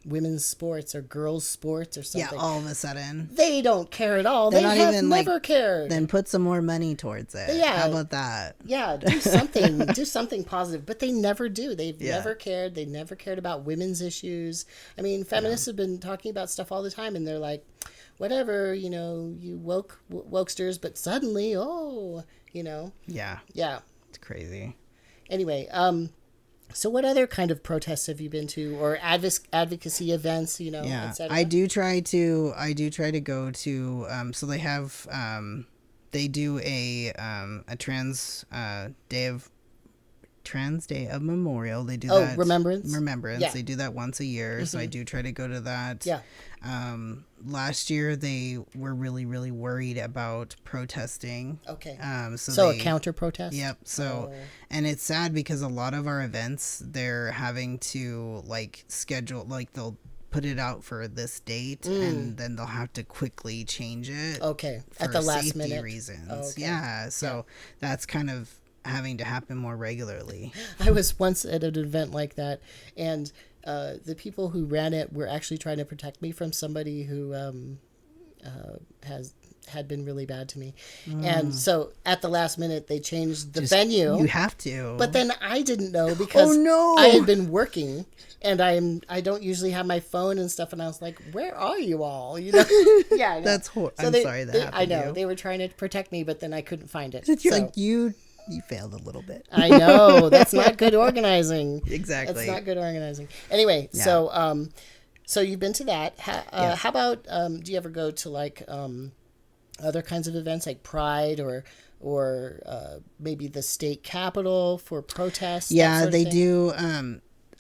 women's sports or girls' sports or something. Yeah, all of a sudden. They don't care at all. They have never cared. Then put some more money towards it. Yeah. How about that? Yeah, do something. Do something positive. But they never do. They've never cared. They never cared about women's issues. I mean, feminists have been talking about stuff all the time, and they're like, whatever, you wokesters, but suddenly, Yeah. Yeah. It's crazy. Anyway, so what other kind of protests have you been to, or advocacy events, et cetera? I do try to go to, so they have, they do a Trans Day of Memorial. They do that. Remembrance. Yeah. They do that once a year. So I do try to go to that. Yeah. Last year they were really, really worried about protesting. Okay. So a counter protest. Yep. So, and it's sad because a lot of our events, they're having to like schedule, like they'll put it out for this date, and then they'll have to quickly change it. Okay, for at the last safety minute reasons. Okay. Yeah, so that's kind of having to happen more regularly. I was once at an event like that, and the people who ran it were actually trying to protect me from somebody who had been really bad to me. And so at the last minute, they changed the venue. You have to. But then I didn't know because I had been working, and I don't usually have my phone and stuff. And I was like, "Where are you all?" You know? Yeah, I know. That's horrible. I'm sorry that happened. I know to you. they were trying to protect me, but then I couldn't find it. You're like you failed a little bit. I know that's not good organizing. Exactly. That's not good organizing. Anyway, so so you've been to that. How about do you ever go to like other kinds of events like Pride or maybe the state capitol for protests? Yeah, they do.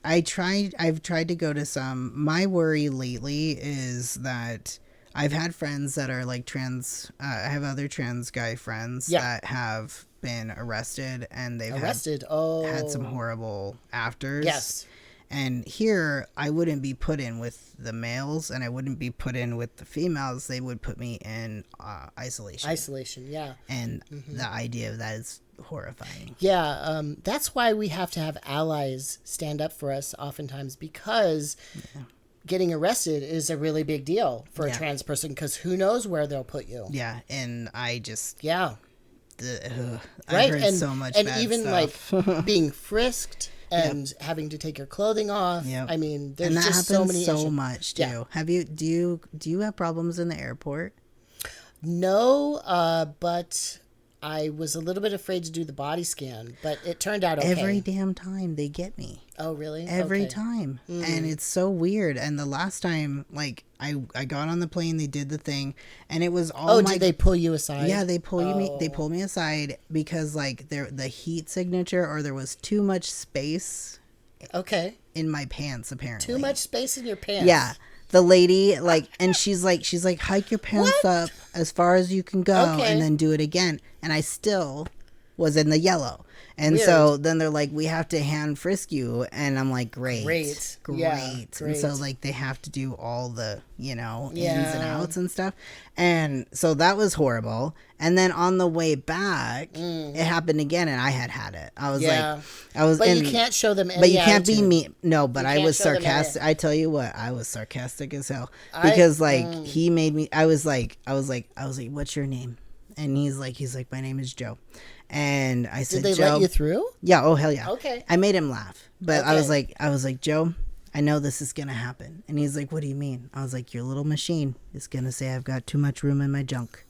I've tried to go to some. My worry lately is that I've had friends that are like trans. I have other trans guy friends that have been arrested, and they've had some horrible afters. Yes. And here, I wouldn't be put in with the males, and I wouldn't be put in with the females. They would put me in isolation. Isolation, yeah. And the idea of that is horrifying. Yeah, that's why we have to have allies stand up for us oftentimes, because getting arrested is a really big deal for a trans person, because who knows where they'll put you. Yeah, and I just... Yeah. I've heard so much and bad even stuff. like being frisked and having to take your clothing off. I mean, there's just so many so issues. much too. Yeah. Have you do you have problems in the airport? No, but I was a little bit afraid to do the body scan, but it turned out okay. Every damn time they get me. Oh, really? Every time. And it's so weird. And the last time, like, I got on the plane, they did the thing, and it was all did they pull you aside? Yeah, they pull me aside because, like, the heat signature, or there was too much space in my pants, apparently. Too much space in your pants? Yeah. The lady, like, and she's like, hike your pants up as far as you can go, and then do it again. And I still was in the yellow. And so then they're like, we have to hand frisk you. And I'm like, great. Yeah, and so, like, they have to do all the, ins and outs and stuff. And so that was horrible. And then on the way back, it happened again, and I had it. I was but you can't show them any But you can't attitude. be mean. No, but I was sarcastic. I tell you what, I was sarcastic as hell. Because, he made me, I was like, what's your name? And he's like, my name is Joe. And I said, Did they Joe, let you through? Yeah. Oh, hell yeah. Okay. I made him laugh. But I was like, Joe, I know this is going to happen. And he's like, what do you mean? I was like, your little machine is going to say I've got too much room in my junk.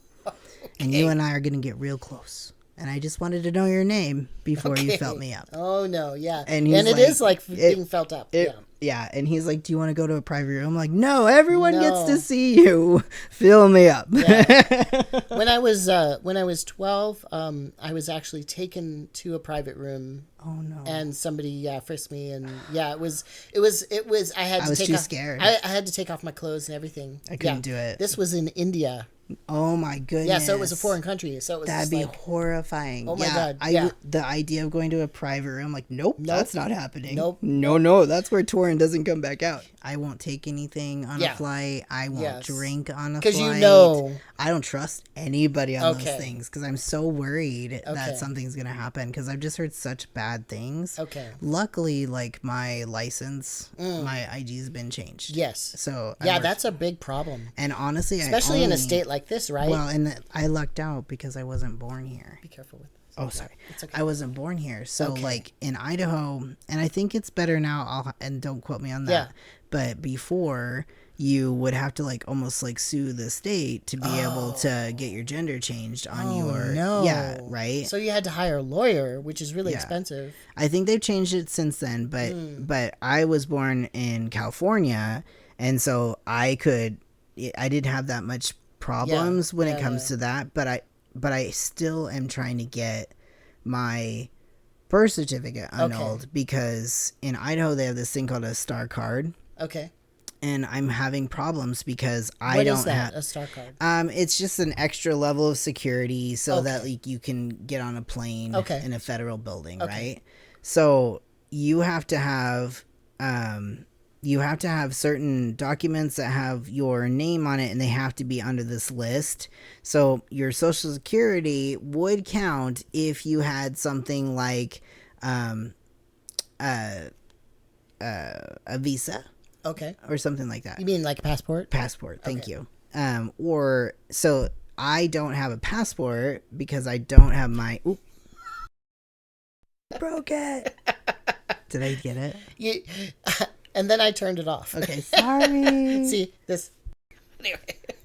And you and I are going to get real close. And I just wanted to know your name before you felt me up. Oh, no. Yeah. And it is like being felt up. Yeah. And he's like, do you want to go to a private room? I'm like, no, everyone gets to see you. Fill me up. Yeah. When I was 12, I was actually taken to a private room. Oh no. And somebody frisked me, and it was I had to was take too off, scared. I had to take off my clothes and everything. I couldn't do it. This was in India. Oh my goodness. Yeah, so it was a foreign country. So it was that'd be horrifying. Oh my God. The idea of going to a private room, like, nope, that's not happening. Nope. No, that's where Torin doesn't come back out. I won't take anything on a flight. I won't drink on a flight. Because I don't trust anybody on those things because I'm so worried that something's going to happen because I've just heard such bad things. Okay. Luckily, like, my license, my ID's been changed. Yes. So that's a big problem. And honestly, especially in a state like this, right? Well, and I lucked out because I wasn't born here. Be careful with this. Oh, sorry. It's okay. I wasn't born here. So, like, in Idaho, and I think it's better now, and don't quote me on that. Yeah. But before, you would have to, like, almost, like, sue the state to be able to get your gender changed on your... No. Yeah, right? So you had to hire a lawyer, which is really expensive. I think they've changed it since then, but I was born in California, and so I didn't have that much problems when it comes to that, but I still am trying to get my birth certificate annulled because in Idaho they have this thing called a star card. Okay. And I'm having problems because I what don't is that, have a star card. It's just an extra level of security so that, like, you can get on a plane in a federal building, right? So you have to have you have to have certain documents that have your name on it, and they have to be under this list. So your Social Security would count if you had something like a visa. Okay. Or something like that. You mean like a passport? Passport, thank Okay. you. Or, so I don't have a passport because I don't have my... Oop. Broke it. Did I get it? And then I turned it off. Okay, sorry. See, this...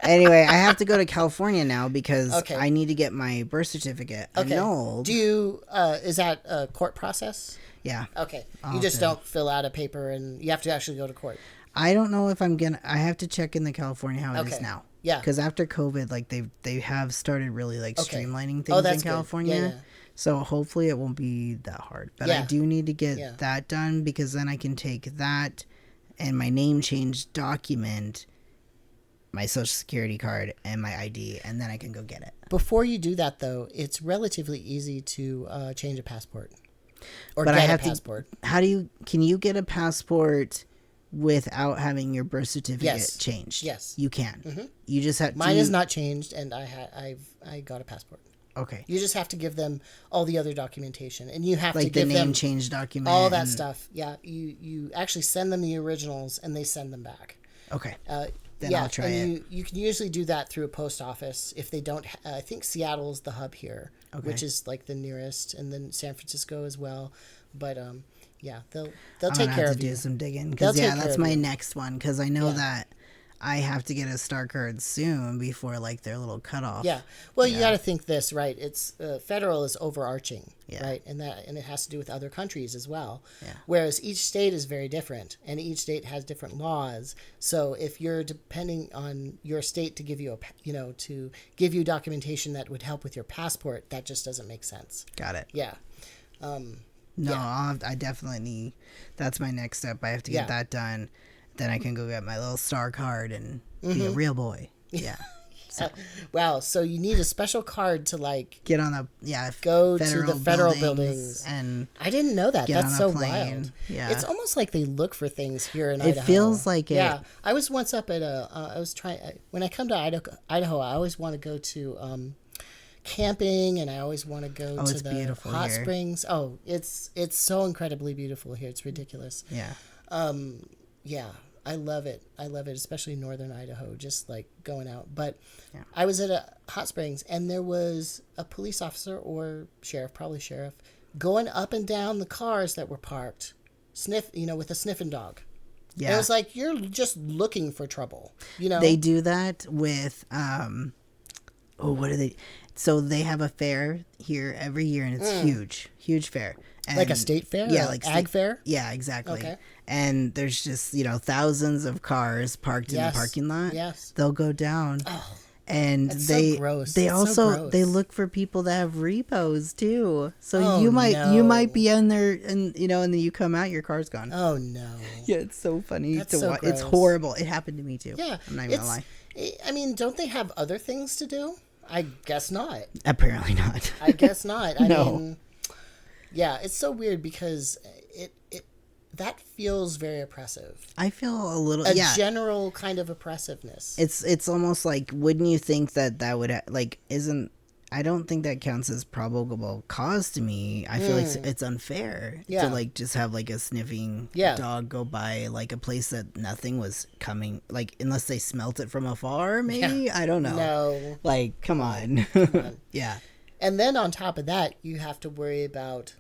Anyway, I have to go to California now because Okay. I need to get my birth certificate annulled. Do you, is that a court process? Yeah. Okay. You just don't fill out a paper and you have to actually go to court. I don't know if I'm gonna. I have to check in the California how it is now. Yeah. Because after COVID, like they have started really like streamlining things that's in California. good. Yeah. So hopefully it won't be that hard. But I do need to get that done because then I can take that and my name change document, my Social Security card, and my ID, and then I can go get it. Before you do that, though, it's relatively easy to change a passport or But get I have a passport. Can you get a passport without having your birth certificate changed? Yes. You can. Mm-hmm. You just have Mine is not changed, and I got a passport. Okay. You just have to give them all the other documentation, and you have to like give the them name change document, all that stuff. Yeah, you actually send them the originals, and they send them back. Okay. Then I'll try it. You can usually do that through a post office if they don't. I think Seattle's the hub here, which is like the nearest, and then San Francisco as well. But yeah, they'll take care of you. Do some digging because that's my next one because I know that I have to get a star card soon before like their little cutoff. Yeah, well, you got to think this, right? It's federal is overarching, right, and it has to do with other countries as well. Yeah. Whereas each state is very different, and each state has different laws. So if you're depending on your state to give you to give you documentation that would help with your passport, that just doesn't make sense. Got it. Yeah. I definitely need. That's my next step. I have to get that done. Then I can go get my little star card and be a real boy. Yeah. So. Wow. So you need a special card to like get on a go to the federal buildings. And I didn't know that. That's so plane. Wild. Yeah. It's almost like they look for things here in Idaho. It feels like it. Yeah. I was once up at when I come to Idaho, I always want to go to camping, and I always want to go to the hot springs. Oh, it's so incredibly beautiful here. It's ridiculous. Yeah. Yeah, I love it. I love it, especially northern Idaho, just like going out. But I was at a hot springs, and there was a police officer or sheriff, probably sheriff, going up and down the cars that were parked, with a sniffing dog. Yeah. And it was like, you're just looking for trouble, They do that with, what do they... So they have a fair here every year, and it's huge fair. And like a state fair? Yeah, like ag fair? Yeah, exactly. Okay. And there's just, thousands of cars parked in the parking lot. Yes. They'll go down. Oh, and that's they so gross. they that's also so gross. they look for people that have repos too. So you might be in there and and then you come out, your car's gone. Oh no. Yeah, it's so funny to watch. It's horrible. It happened to me too. Yeah. I'm not even gonna lie. I mean, don't they have other things to do? I guess not. Apparently not. I guess not. No. I mean, yeah, it's so weird because that feels very oppressive. I feel a little general kind of oppressiveness. It's almost like, wouldn't you think that would isn't? I don't think that counts as probable cause to me. I feel like it's unfair to just have a sniffing dog go by a place that nothing was coming, unless they smelt it from afar, maybe. I don't know. No. Come on. Yeah. And then on top of that, you have to worry about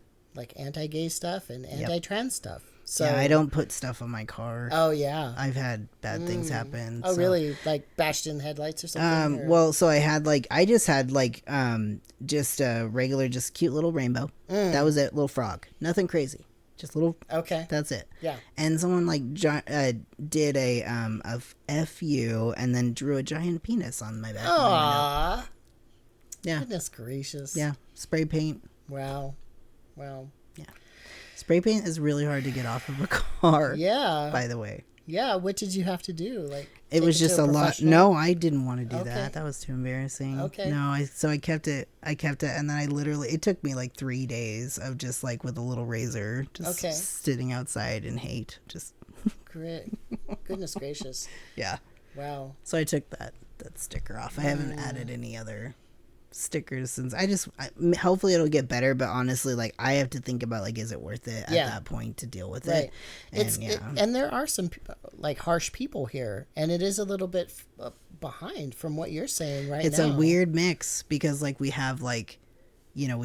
anti-gay stuff and anti-trans stuff. So I don't put stuff on my car. Oh yeah, I've had bad things happen. Oh really? Bashed in headlights or something? Well, so I had I just had just a regular, just cute little rainbow. That was it, little frog. Nothing crazy. Just little. Okay. That's it. Yeah. And someone did a FU and then drew a giant penis on my back. Aww. Yeah. Goodness gracious. Yeah. Spray paint. Wow. Yeah. Spray paint is really hard to get off of a car. Yeah. By the way. Yeah. What did you have to do? It was just a lot. No, I didn't want to do that. That was too embarrassing. Okay. No, I kept it, and then it took me 3 days of just with a little razor, just sitting outside in hate, just Great. Goodness gracious. Yeah. Wow. So I took that sticker off. I haven't added any other stickers since. Hopefully it'll get better, but honestly, like, I have to think about, like, is it worth it at that point to deal with it? And and there are some like harsh people here, and it is a little bit behind from what you're saying right now. It's a weird mix because, like, we have, like, you know,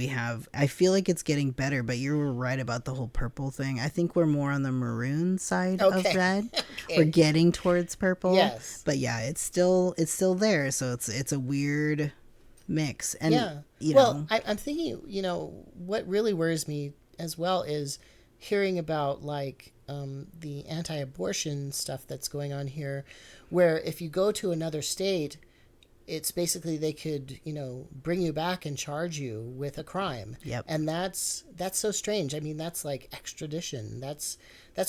I feel like it's getting better, but you were right about the whole purple thing. I think we're more on the maroon side of red. Okay. We're getting towards purple. Yes. But yeah, it's still there. So it's a weird mix. And I'm thinking, you know, what really worries me as well is hearing about, like, the anti-abortion stuff that's going on here, where if you go to another state, it's basically they could, you know, bring you back and charge you with a crime. Yep. And that's so strange. I mean, that's like extradition. That's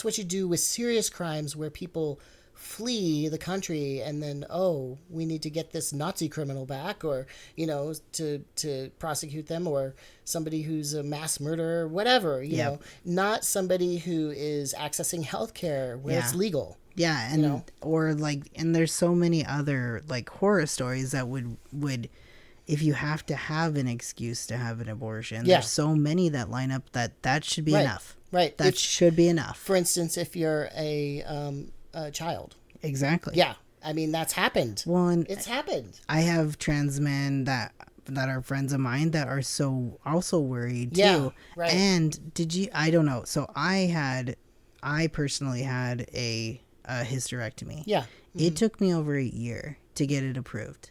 what you do with serious crimes where people flee the country and then, oh, we need to get this Nazi criminal back, or, you know, to prosecute them, or somebody who's a mass murderer, whatever, you know, not somebody who is accessing healthcare where it's legal. Yeah, and, you know? Or, like, and there's so many other, like, horror stories that would if you have to have an excuse to have an abortion, there's so many that line up that should be enough. Right. That should be enough. For instance, if you're a child. Exactly. Yeah. I mean, that's happened. Well, it's happened. I have trans men that are friends of mine that are so also worried too. Yeah, right. And I don't know. So I personally had a hysterectomy. Yeah. Mm-hmm. It took me over a year to get it approved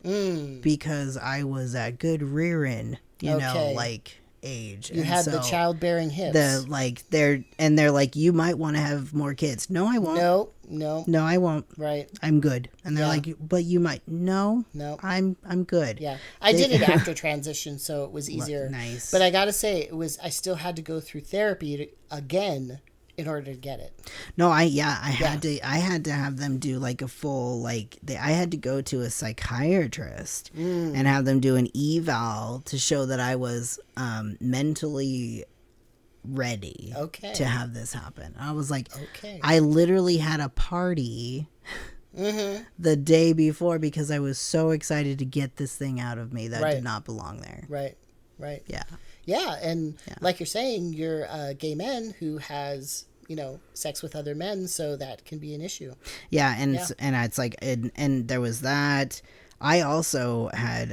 because I was at good rearing, you know, like, age. You had the childbearing hips. They're like, you might want to have more kids. No, I won't. No, I won't. Right. I'm good. And they're like, but you might. No, I'm good. Yeah. I did it after transition, so it was easier. Nice. But I got to say, I still had to go through therapy again in order to get it. No, I had to have them do, like, a full, like, I had to go to a psychiatrist and have them do an eval to show that I was mentally ready to have this happen. I was like, I literally had a party the day before because I was so excited to get this thing out of me that did not belong there. Right. Yeah. Yeah, and like you're saying, you're a gay man who has, you know, sex with other men, so that can be an issue. Yeah, and it's like, and there was that. I also had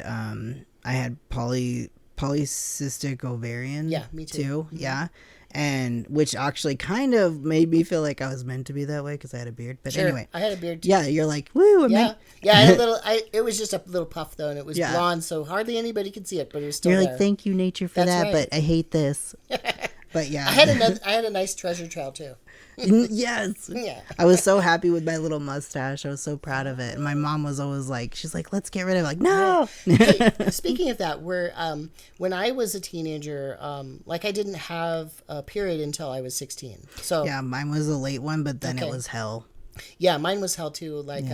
I had polycystic ovarian. Yeah, me too. Mm-hmm. Yeah, and which actually kind of made me feel like I was meant to be that way because I had a beard. But anyway, I had a beard too. Yeah, you're like, woo. I had a little. It was just a little puff though, and it was blonde, so hardly anybody could see it, but it was still You're there. like, thank you, nature, for that, but I hate this. But yeah, I had a nice treasure trail too. Yes. Yeah. I was so happy with my little mustache. I was so proud of it. And my mom was always like, she's like, let's get rid of it. Like, no. Hey, speaking of that, when I was a teenager, like, I didn't have a period until I was 16. So yeah, mine was a late one, but then it was hell. Yeah, mine was hell too. Like,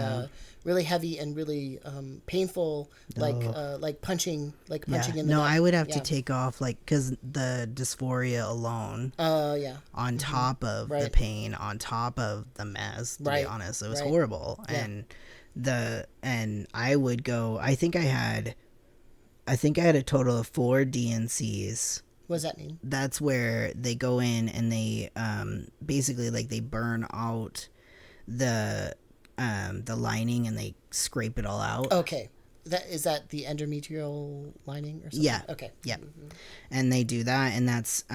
really heavy and really painful, like punching in the neck. I would have to take off, like, because the dysphoria alone. On top of the pain, on top of the mess. To be honest, it was horrible. Yeah. And I would go. I think I had a total of 4 DNCs. What does that mean? That's where they go in and they basically, like, they burn out the lining and they scrape it all out. Okay. Is that the endometrial lining or something? Yeah. Okay. Yeah. Mm-hmm. And they do that, and that's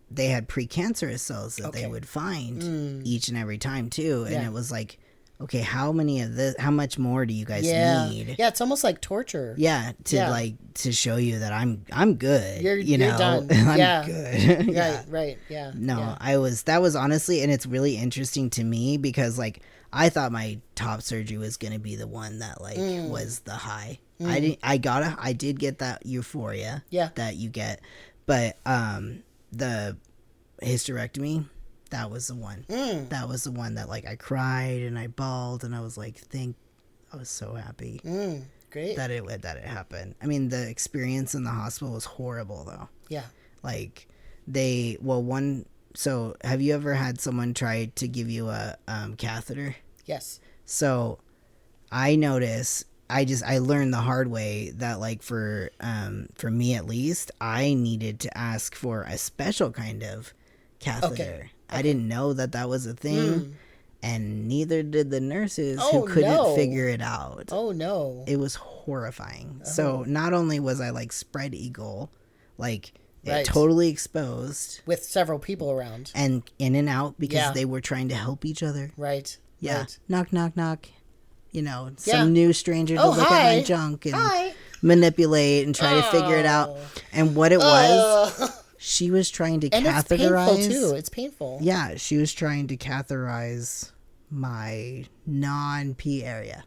they had precancerous cells that they would find each and every time too. And it was like, okay, how much more do you guys need? Yeah, it's almost like torture. Yeah, to show you that I'm good. You're done. I'm good. Right. Yeah. No, that was honestly, and it's really interesting to me because, like, I thought my top surgery was going to be the one that, like, was the high. I did get that euphoria that you get, but the hysterectomy, that was the one. That was the one that, like, I cried and I bawled and I was like, I was so happy. Great. That it happened. I mean, the experience in the hospital was horrible though. Yeah. Like, So have you ever had someone try to give you a catheter? Yes. So I notice I learned the hard way that like for me at least, I needed to ask for a special kind of catheter. Okay. I didn't know that was a thing, and neither did the nurses Oh, who couldn't no. figure it out. Oh no. It was horrifying. So not only was I like spread eagle, like Right. totally exposed With several people around. and in and out because Yeah. they were trying to help each other. Right. Yeah. Right. Knock, knock, knock. You know, Yeah. some new stranger to Oh, look hi. at my junk and Hi. manipulate and try to figure it out. And what it was, she was trying to And catheterize. it's painful too. It's painful. Yeah, she was trying to catheterize my non-P area.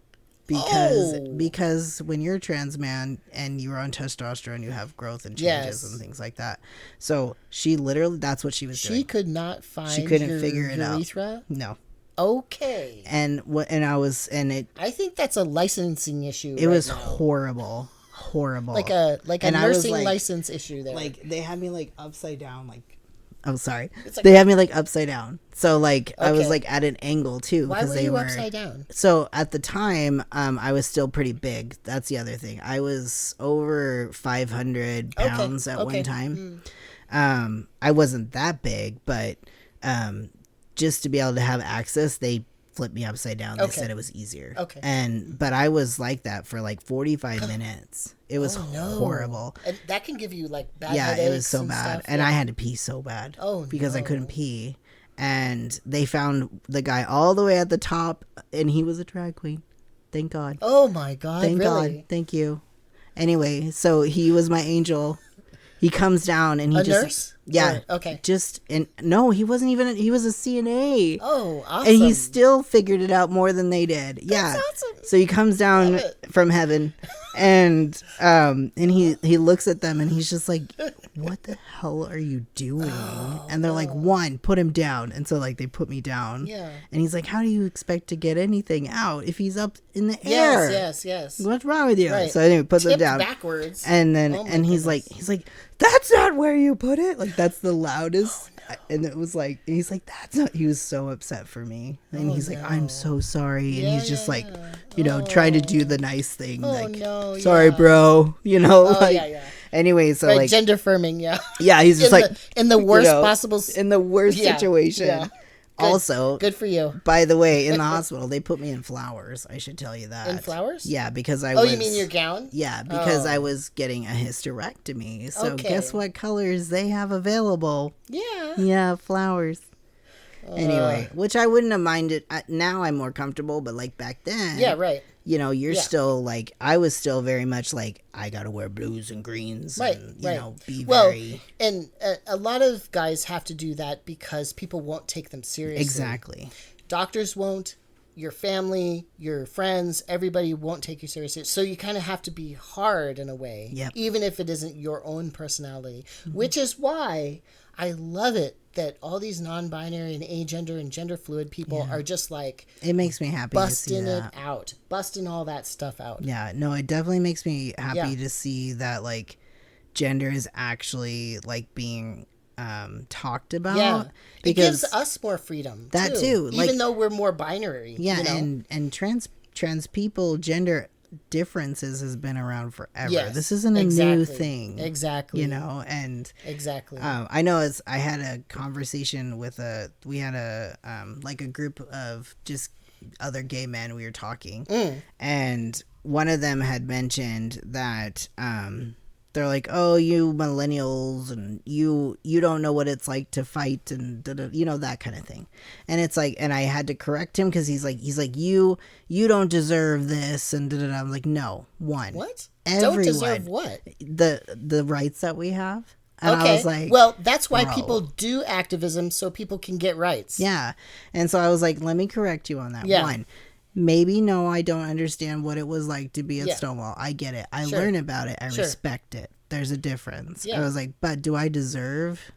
Because when you're a trans man and you're on testosterone, you have growth and changes Yes. and things like that. So she literally, that's what she was doing. She could not find. She couldn't your figure it out. urethra? No. Okay. And I think that's a licensing issue. it was now. horrible. Like a And I was nursing like- license issue there. Like they had me like upside down, like I'm sorry. It's like- They had me like upside down. So like I was Okay. like at an angle too why because were they you were upside down? So at the time, I was still pretty big. That's the other thing. I was over 500 pounds at one time. I wasn't that big, but just to be able to have access, they flipped me upside down. They Okay. said it was easier. Okay. But I was like that for like 45 minutes. It was No. horrible. And that can give you like bad Yeah, headaches it was so and bad. stuff. And Yeah. I had to pee so bad. Oh, because I no. couldn't pee. And they found the guy all the way at the top, and he was a drag queen. Thank God. Oh my God! Thank really? God. Thank you. Anyway, so he was my angel. He comes down and he A just nurse? yeah, Or- okay. Just and no, he wasn't even. He was a CNA. Oh, awesome! And he still figured it out more than they did. Yeah. awesome. So he comes down from heaven, and he looks at them and he's just like, "What the hell are you doing?" And they're like, "One, put him down." And so like they put me down. Yeah. And he's like, "How do you expect to get anything out if he's up in the air? Yes. What's wrong with you?" Right. So anyway, puts him Tipped down backwards. and then Oh my and he's goodness. like, "That's not where you put it." Like that's the loudest. And it was like, he's like, "That's not." He was so upset for me, and he's like, "I'm so sorry," and Yeah, he's just yeah, like, yeah. trying to do the nice thing, Oh, like, no, "Sorry, yeah. bro," like. yeah. Anyway, so Right, like, gender affirming, yeah. yeah, he's just like in the worst know, possible. in the worst Yeah, situation. yeah. Good- Also, good for you. by the way, in the hospital, they put me in flowers. I should tell you that. In flowers? Yeah, because I Oh, was. you mean your gown? Yeah, because Oh. I was getting a hysterectomy. So Okay. guess what colors they have available? Yeah. Yeah, flowers. Anyway, which I wouldn't have minded. Now I'm more comfortable, but like back then, Yeah, right. you know, you're Yeah. still like, I was still very much like, I gotta wear blues and greens, Right, and you right. know, be Well, very and a lot of guys have to do that because people won't take them seriously. exactly. Doctors won't. Your family, your friends, everybody won't take you seriously. So you kind of have to be hard in a way, Yep. even if it isn't your own personality. Which is why I love it that all these non-binary and agender and gender fluid people are just like It makes me happy to see busting it that. out, busting all that stuff out. Yeah, no, it definitely makes me happy Yeah. to see that like gender is actually like being talked about. Yeah, it because gives us more freedom. That too, like- even though we're more binary. yeah, you know? and trans people gender differences has been around forever. Yes, This isn't a new exactly, thing. exactly. You know, and Exactly. I know I had a conversation with we had a like a group of just other gay men. We were talking, and one of them had mentioned that they're like, "Oh, you millennials, and you don't know what it's like to fight, and you know, that kind of thing." And it's like, and I had to correct him because he's like you don't deserve this, and I'm like, no, one, What? everyone, Don't deserve what? the rights that we have. And Okay. I was like, well, that's why bro. people do activism so people can get rights. yeah. And so I was like, let me correct you on that. Yeah. One, maybe no, I don't understand what it was like to be at Yeah. Stonewall. I get it. I Sure. learn about it. I Sure. respect it. There's a difference. Yeah. I was like, but do I deserve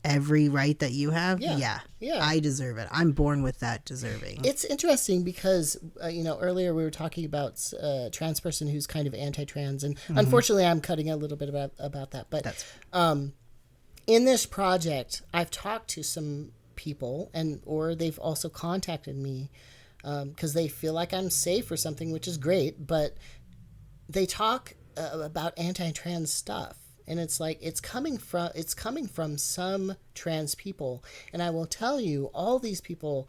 every right that you have? Yeah. Yeah. I deserve it. I'm born with that deserving. It's interesting because, earlier we were talking about a trans person who's kind of anti-trans, and unfortunately I'm cutting a little bit about that. But That's in this project, I've talked to some people, or they've also contacted me because they feel like I'm safe or something, which is great. But they talk about anti-trans stuff, and it's like it's coming from some trans people, and I will tell you, all these people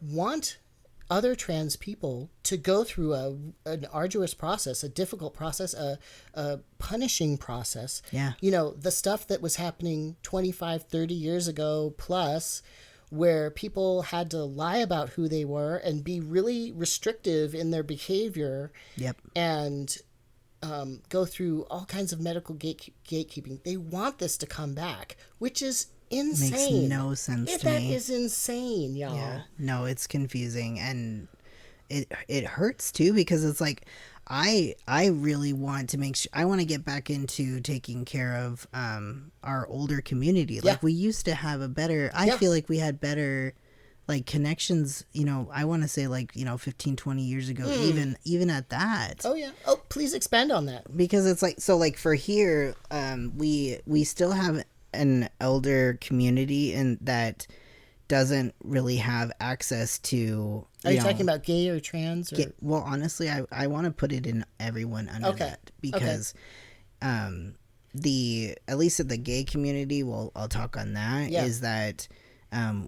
want other trans people to go through an arduous process, a difficult process, a punishing process. Yeah. You know, the stuff that was happening 25, 30 years ago plus, where people had to lie about who they were and be really restrictive in their behavior. Yep. And go through all kinds of medical gatekeeping. They want this to come back, which is insane. Makes no sense to That me. is insane, y'all. Yeah. No, it's confusing, and it hurts too, because it's like I really want to make sure, I want to get back into taking care of our older community. Like we used to have a better, I feel like we had better like connections, you know, I want to say like, you know, 15, 20 years ago, even at that. Oh yeah. Oh, please expand on that. Because it's like, so like for here, we still have an elder community, and that doesn't really have access to. Are you talking about gay or trans? Or? Well, honestly, I want to put it in everyone under that, because the, at least at the gay community, well, I'll talk on that, is that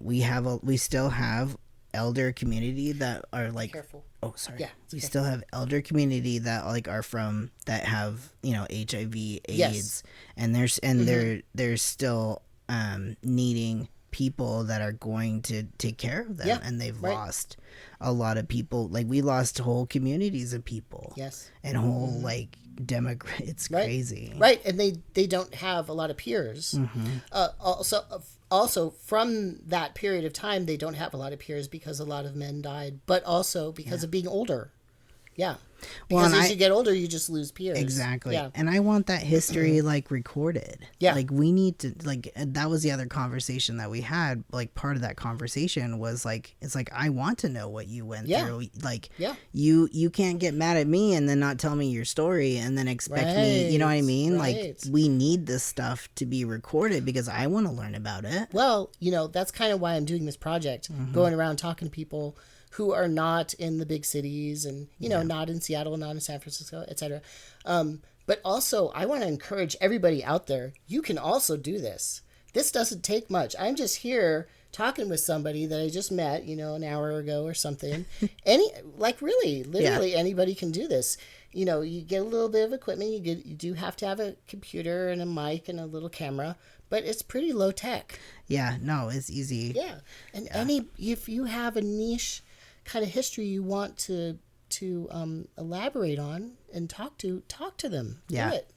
we still have elder community that are like, careful. Oh, sorry. Yeah, we still have elder community that like are from, that have, you know, HIV, AIDS, and there's still needing people that are going to take care of them, and they've lost a lot of people. Like we lost whole communities of people. Yes. And whole like it's crazy. Right, and they don't have a lot of peers. Also from that period of time, they don't have a lot of peers because a lot of men died, but also because of being older. Yeah. Because as you get older, you just lose peers. Exactly. Yeah. And I want that history like recorded. Yeah. Like we need to, like, that was the other conversation that we had. Like part of that conversation was like, it's like, I want to know what you went through. Like you can't get mad at me and then not tell me your story and then expect me, you know what I mean? Like we need this stuff to be recorded because I want to learn about it. Well, you know, that's kind of why I'm doing this project, going around talking to people who are not in the big cities and, you know, not in Seattle, not in San Francisco, etc. But also, I want to encourage everybody out there, you can also do this. This doesn't take much. I'm just here talking with somebody that I just met, you know, an hour ago or something. Literally anybody can do this. You know, you get a little bit of equipment. You do have to have a computer and a mic and a little camera, but it's pretty low tech. Yeah, no, it's easy. Yeah. And if you have a niche kind of history you want to elaborate on and talk to them. Yeah. Do it.